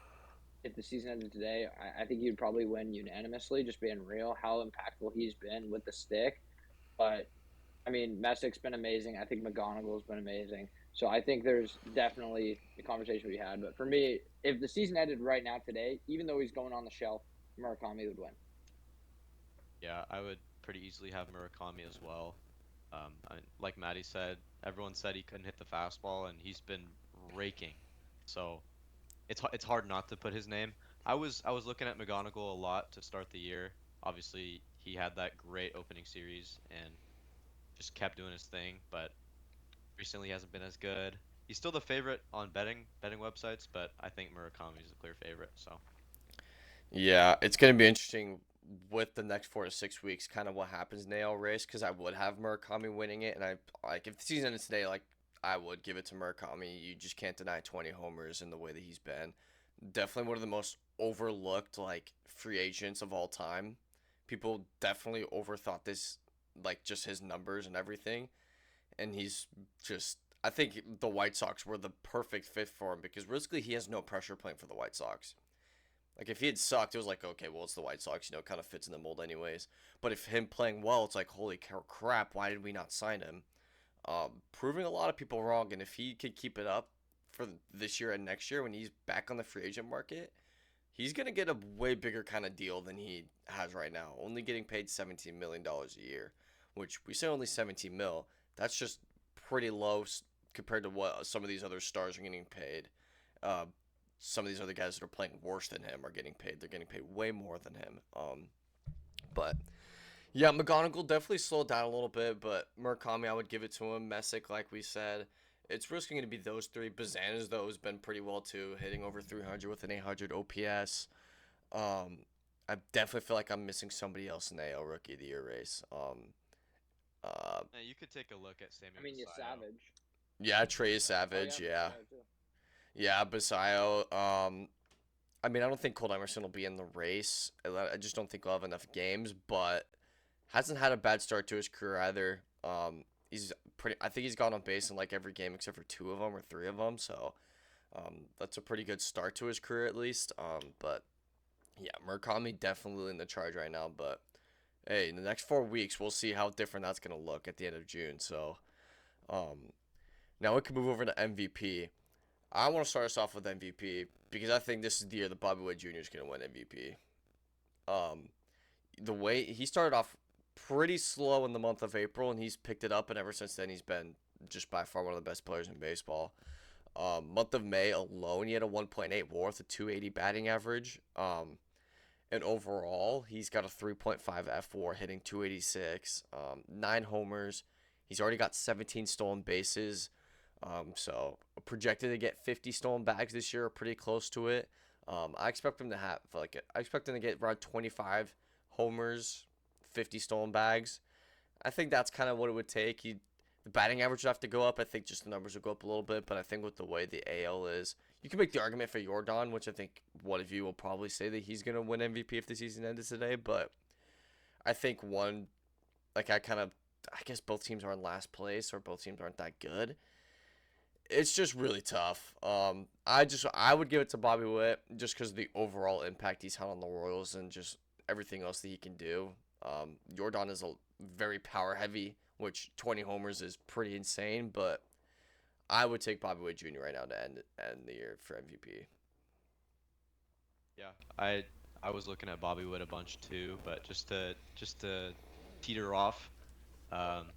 If the season ended today, I think he'd probably win unanimously, just being real, how impactful he's been with the stick. But, I mean, Messick's been amazing. I think McGonagall's been amazing. So I think there's definitely a conversation we had. But for me, if the season ended right now today, even though he's going on the shelf, Murakami would win.
yeah, I would pretty easily have Murakami as well. Like Maddie said, everyone said he couldn't hit the fastball, and he's been raking. So it's hard not to put his name. I was looking at McGonagall a lot to start the year. Obviously, he had that great opening series and just kept doing his thing, but recently hasn't been as good. He's still the favorite on betting websites, but I think Murakami is the clear favorite. So
Yeah, it's going to be interesting with the next 4 to 6 weeks, kind of what happens in the AL race, because I would have Murakami winning it, and I like if the season ends today, like I would give it to Murakami. You just can't deny 20 homers in the way that he's been. Definitely one of the most overlooked like free agents of all time. People definitely overthought this, like just his numbers and everything, and he's just. I think the White Sox were the perfect fit for him because basically he has no pressure playing for the White Sox. Like if he had sucked, it was like okay, well it's the White Sox, it kind of fits in the mold anyways. But if him playing well, it's like holy crap, why did we not sign him? Proving a lot of people wrong, and if he could keep it up for this year and next year when he's back on the free agent market, he's gonna get a way bigger kind of deal than he has right now. Only getting paid $17 million a year, which we say only 17 mil. That's just pretty low compared to what some of these other stars are getting paid. Uh, some of these other guys that are playing worse than him are getting paid. They're getting paid way more than him. But yeah, McGonagall definitely slowed down a little bit, but Murakami, I would give it to him. Messick, like we said, it's risking to be those three. Bazana's, though, has been pretty well, too, hitting over 300 with an 800 OPS. I definitely feel like I'm missing somebody else in the AL Rookie of the Year race.
Now, you could take a look at Sammy
I mean, you
Basallo.
Savage.
Yeah, Trey Savage, yeah.
Basallo too.
Yeah, Basayo. I mean, I don't think Colt Emerson will be in the race. I just don't think he'll have enough games, but hasn't had a bad start to his career either. He's pretty. I think he's gone on base in like every game except for 2 of them or 3 of them. So, that's a pretty good start to his career at least. But yeah, Murakami definitely in the charge right now. But hey, in the next 4 weeks, we'll see how different that's gonna look at the end of June. So, now we can move over to MVP. I want to start us off with MVP because I think this is the year that Bobby Witt Jr. is going to win MVP. The way he started off pretty slow in the month of April, and he's picked it up, and ever since then he's been just by far one of the best players in baseball. Month of May alone, he had a 1.8 WAR with a 280 batting average. And overall, he's got a 3.5 FWAR, hitting 286, 9 homers. He's already got 17 stolen bases. So projected to get 50 stolen bags this year, or pretty close to it. I expect him to get around 25 homers, 50 stolen bags. I think that's kind of what it would take. The batting average would have to go up. I think just the numbers would go up a little bit, but I think with the way the AL is, you can make the argument for Jordan, which I think one of you will probably say that he's gonna win MVP if the season ended today. But I think I guess both teams are in last place, or both teams aren't that good. It's just really tough. I would give it to Bobby Witt just because of the overall impact he's had on the Royals and just everything else that he can do. Jordan is a very power heavy, which 20 homers is pretty insane, but I would take Bobby Witt Jr. right now to end the year for MVP.
Yeah, I was looking at Bobby Witt a bunch too, but just to teeter off, the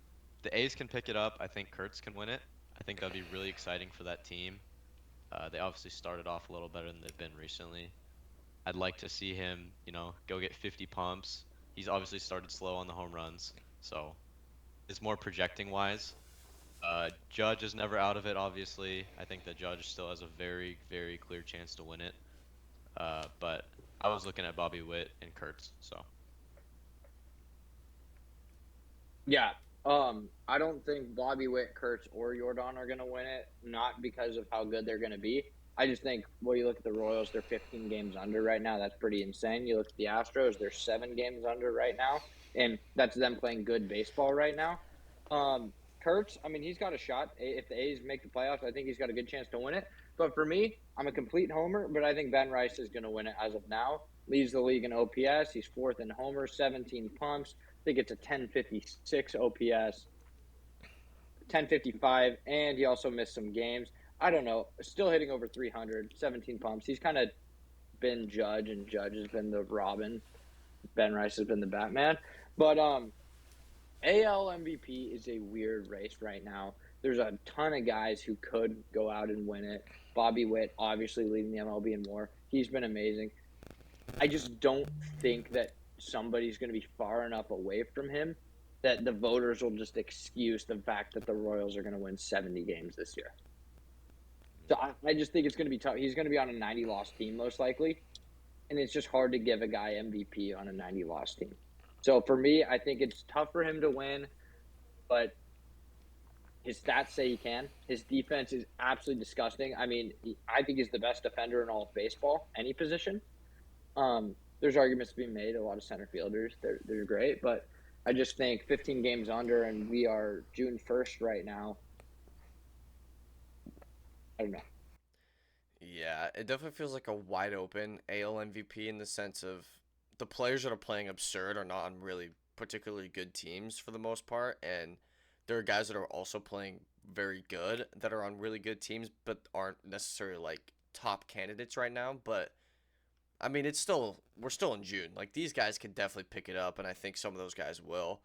A's can pick it up. I think Kurtz can win it. I think that'd be really exciting for that team. They obviously started off a little better than they've been recently. I'd like to see him, go get 50 pumps. He's obviously started slow on the home runs, so it's more projecting wise. Judge is never out of it, obviously. I think that Judge still has a very, very clear chance to win it. But I was looking at Bobby Witt and Kurtz, so.
Yeah. I don't think Bobby Witt, Kurtz, or Jordan are going to win it, not because of how good they're going to be. I just think, you look at the Royals, they're 15 games under right now. That's pretty insane. You look at the Astros, they're 7 games under right now, and that's them playing good baseball right now. Kurtz, I mean, he's got a shot. If the A's make the playoffs, I think he's got a good chance to win it. But for me, I'm a complete homer, but I think Ben Rice is going to win it as of now. Leads the league in OPS. He's 4th in homers, 17 pumps. I think it's a 1056 OPS, 1055, and he also missed some games. I don't know. Still hitting over 300, 17 pumps. He's kind of been Judge, and Judge has been the Robin. Ben Rice has been the Batman. But AL MVP is a weird race right now. There's a ton of guys who could go out and win it. Bobby Witt, obviously leading the MLB in WAR. He's been amazing. I just don't think that somebody's going to be far enough away from him that the voters will just excuse the fact that the Royals are going to win 70 games this year. So I just think it's going to be tough. He's going to be on a 90-loss team most likely, and it's just hard to give a guy MVP on a 90-loss team. So for me, I think it's tough for him to win, but his stats say he can. His defense is absolutely disgusting. I mean, I think he's the best defender in all of baseball, any position. There's arguments being made. A lot of center fielders, they're great, but I just think 15 games under, and we are June 1st right now. I don't know.
Yeah, it definitely feels like a wide open AL MVP in the sense of the players that are playing absurd are not on really particularly good teams for the most part, and there are guys that are also playing very good that are on really good teams but aren't necessarily like top candidates right now. But I mean, it's still we're still in June. Like these guys can definitely pick it up, and I think some of those guys will.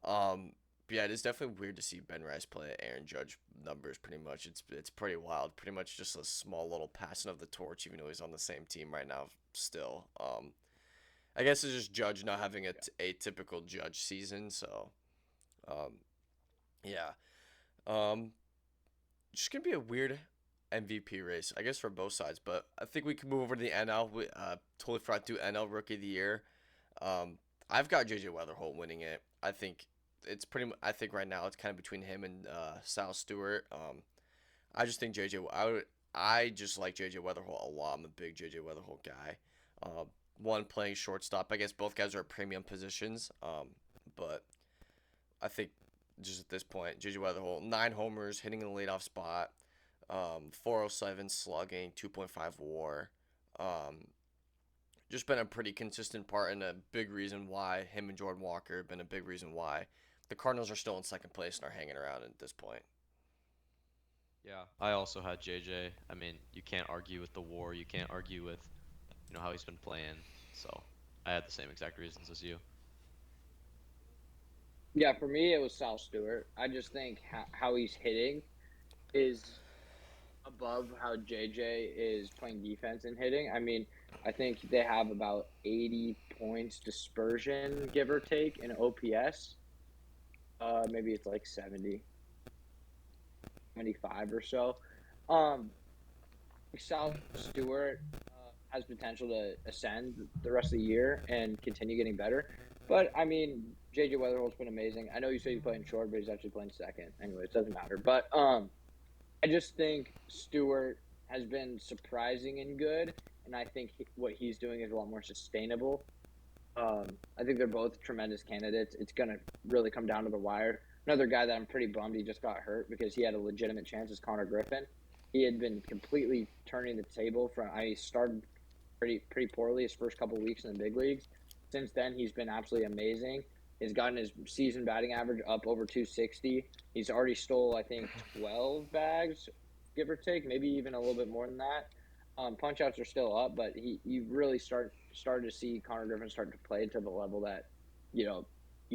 But yeah, it is definitely weird to see Ben Rice play at Aaron Judge numbers. Pretty much, it's pretty wild. Pretty much just a small little passing of the torch, even though he's on the same team right now. Still, I guess it's just Judge not having a typical Judge season. So, um, yeah, um, just gonna be a weird MVP race, I guess, for both sides. But I think we can move over to the NL. We totally forgot to do NL Rookie of the Year. I've got JJ Weatherholt winning it. I think it's pretty. I think right now it's kind of between him and Sal Stewart. I just think JJ. I just like JJ Weatherholt a lot. I'm a big JJ Weatherholt guy. One playing shortstop. I guess both guys are at premium positions. But I think just at this point, JJ Weatherholt 9 homers, hitting in the leadoff spot. 407 slugging, 2.5 WAR. Um, just been a pretty consistent part and a big reason why him and Jordan Walker have been a big reason why the Cardinals are still in second place and are hanging around at this point.
Yeah, I also had JJ. I mean, you can't argue with the WAR. You can't argue with how he's been playing. So I had the same exact reasons as you.
Yeah, for me, it was Sal Stewart. I just think how he's hitting is above how JJ is playing defense and hitting. I mean, I think they have about 80 points dispersion, give or take, in OPS. Maybe it's like 70, 75 or so. Um, Sal Stewart has potential to ascend the rest of the year and continue getting better. But I mean, JJ Weatherhold's been amazing. I know you say he's playing short, but he's actually playing second. Anyway, it doesn't matter. But I just think Stewart has been surprising and good, and I think what he's doing is a lot more sustainable. I think they're both tremendous candidates. It's going to really come down to the wire. Another guy that I'm pretty bummed he just got hurt because he had a legitimate chance is Connor Griffin. He had been completely turning the table from. I started pretty poorly his first couple weeks in the big leagues. Since then, he's been absolutely amazing. He's gotten his season batting average up over 260. He's already stole, I think, 12 bags, give or take, maybe even a little bit more than that. Punch outs are still up, but you really started to see Connor Griffin start to play to the level that you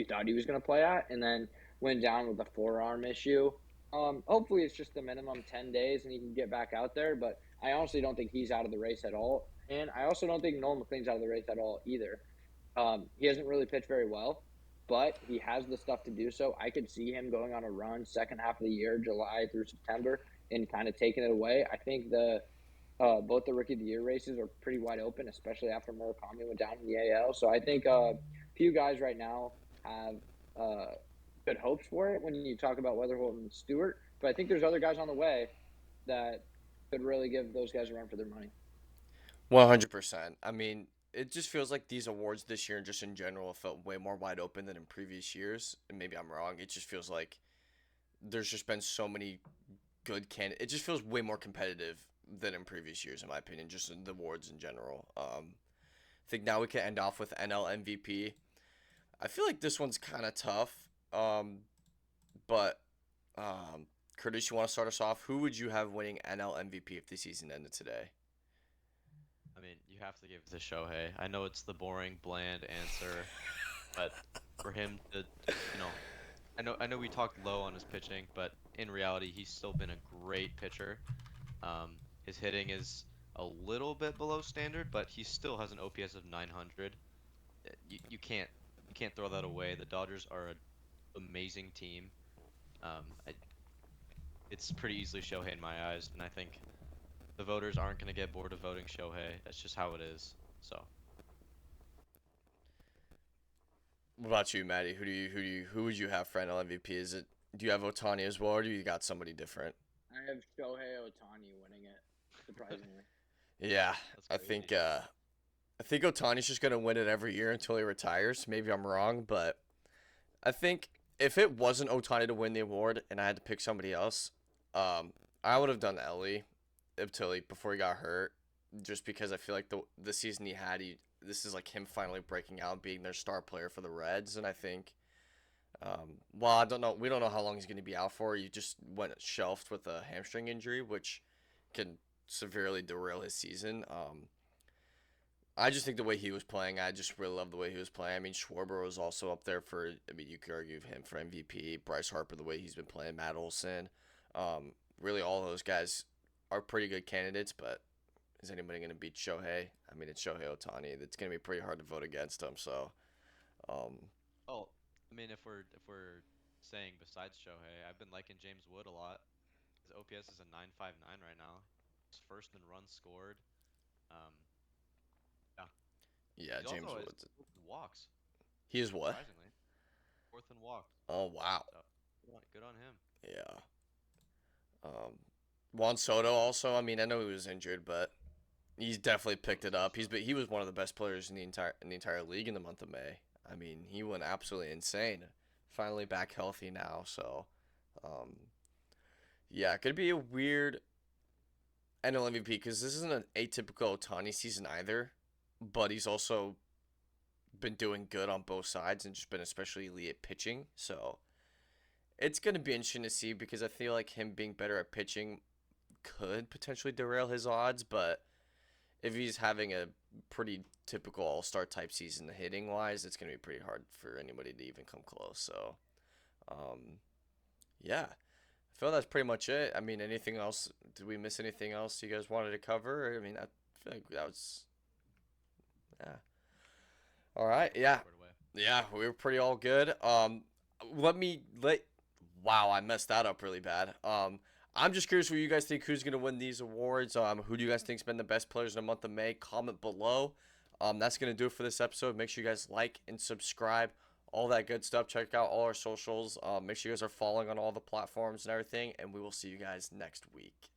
thought he was going to play at, and then went down with a forearm issue. Hopefully, it's just the minimum 10 days and he can get back out there. But I honestly don't think he's out of the race at all, and I also don't think Nolan McLean's out of the race at all either. He hasn't really pitched very well, but he has the stuff to do so. I could see him going on a run second half of the year, July through September, and kind of taking it away. I think both the Rookie of the Year races are pretty wide open, especially after Murakami went down in the AL. So I think a few guys right now have good hopes for it when you talk about Weatherholt and Stewart. But I think there's other guys on the way that could really give those guys a run for their money.
100%. I mean, it just feels like these awards this year and just in general felt way more wide open than in previous years. And maybe I'm wrong. It just feels like there's just been so many good candidates. It just feels way more competitive than in previous years, in my opinion, just in the awards in general. I think now we can end off with NL MVP. I feel like this one's kind of tough. But Curtis, you want to start us off? Who would you have winning NL MVP if the season ended today?
I mean, you have to give it to Shohei. I know it's the boring, bland answer, but for him to, I know we talked low on his pitching, but in reality, he's still been a great pitcher. His hitting is a little bit below standard, but he still has an OPS of 900. You can't throw that away. The Dodgers are an amazing team. Um, I, it's pretty easily Shohei in my eyes, and I think the voters aren't going to get bored of voting Shohei. That's just how it is. So
What about you, Maddie? Who would you have for NL MVP? Is it Do you have Otani as well, or do you got somebody different?
I have Shohei Otani winning it, surprisingly.
Yeah,
That's
I
crazy.
think uh, I think Otani's just gonna win it every year until he retires. Maybe I'm wrong, but I think if it wasn't Otani to win the award and I had to pick somebody else, I would have done Ellie until before he got hurt, just because I feel like the season he had, this is like him finally breaking out and being their star player for the Reds, and I think, well, I don't know, we don't know how long he's going to be out for. He just went shelved with a hamstring injury, which can severely derail his season. I just think the way he was playing, I just really love the way he was playing. I mean, Schwarber was also up there for, I mean, you could argue him for MVP. Bryce Harper, the way he's been playing, Matt Olson. Really, all those guys are pretty good candidates, but is anybody going to beat Shohei? I mean, it's Shohei Otani. It's going to be pretty hard to vote against him. So, um,
Oh, I mean, if we're saying besides Shohei, I've been liking James Wood a lot. His OPS is a 959 right now. He's first in runs scored. Um, yeah.
yeah,
He's
James
also
Woods.
walks,
He is what?
surprisingly. Fourth in walks.
Oh, wow.
So good on him.
Yeah. Um, Juan Soto also. I mean, I know he was injured, but he's definitely picked it up. He was one of the best players in the entire league in the month of May. I mean, he went absolutely insane. Finally back healthy now, so um, yeah, it could be a weird NL MVP because this isn't an atypical Otani season either, but he's also been doing good on both sides and just been especially elite at pitching. So it's gonna be interesting to see because I feel like him being better at pitching could potentially derail his odds, but if he's having a pretty typical All Star type season hitting wise, it's gonna be pretty hard for anybody to even come close. So, um, yeah, I feel that's pretty much it. I mean, anything else? Did we miss anything else you guys wanted to cover? I mean, I feel like that was yeah. All right, yeah,
Squared away.
yeah, we were pretty all good. Let me let. Wow, I messed that up really bad. I'm just curious what you guys think. Who's gonna win these awards? Who do you guys think's been the best players in the month of May? Comment below. That's gonna do it for this episode. Make sure you guys like and subscribe, all that good stuff. Check out all our socials. Make sure you guys are following on all the platforms and everything. And we will see you guys next week.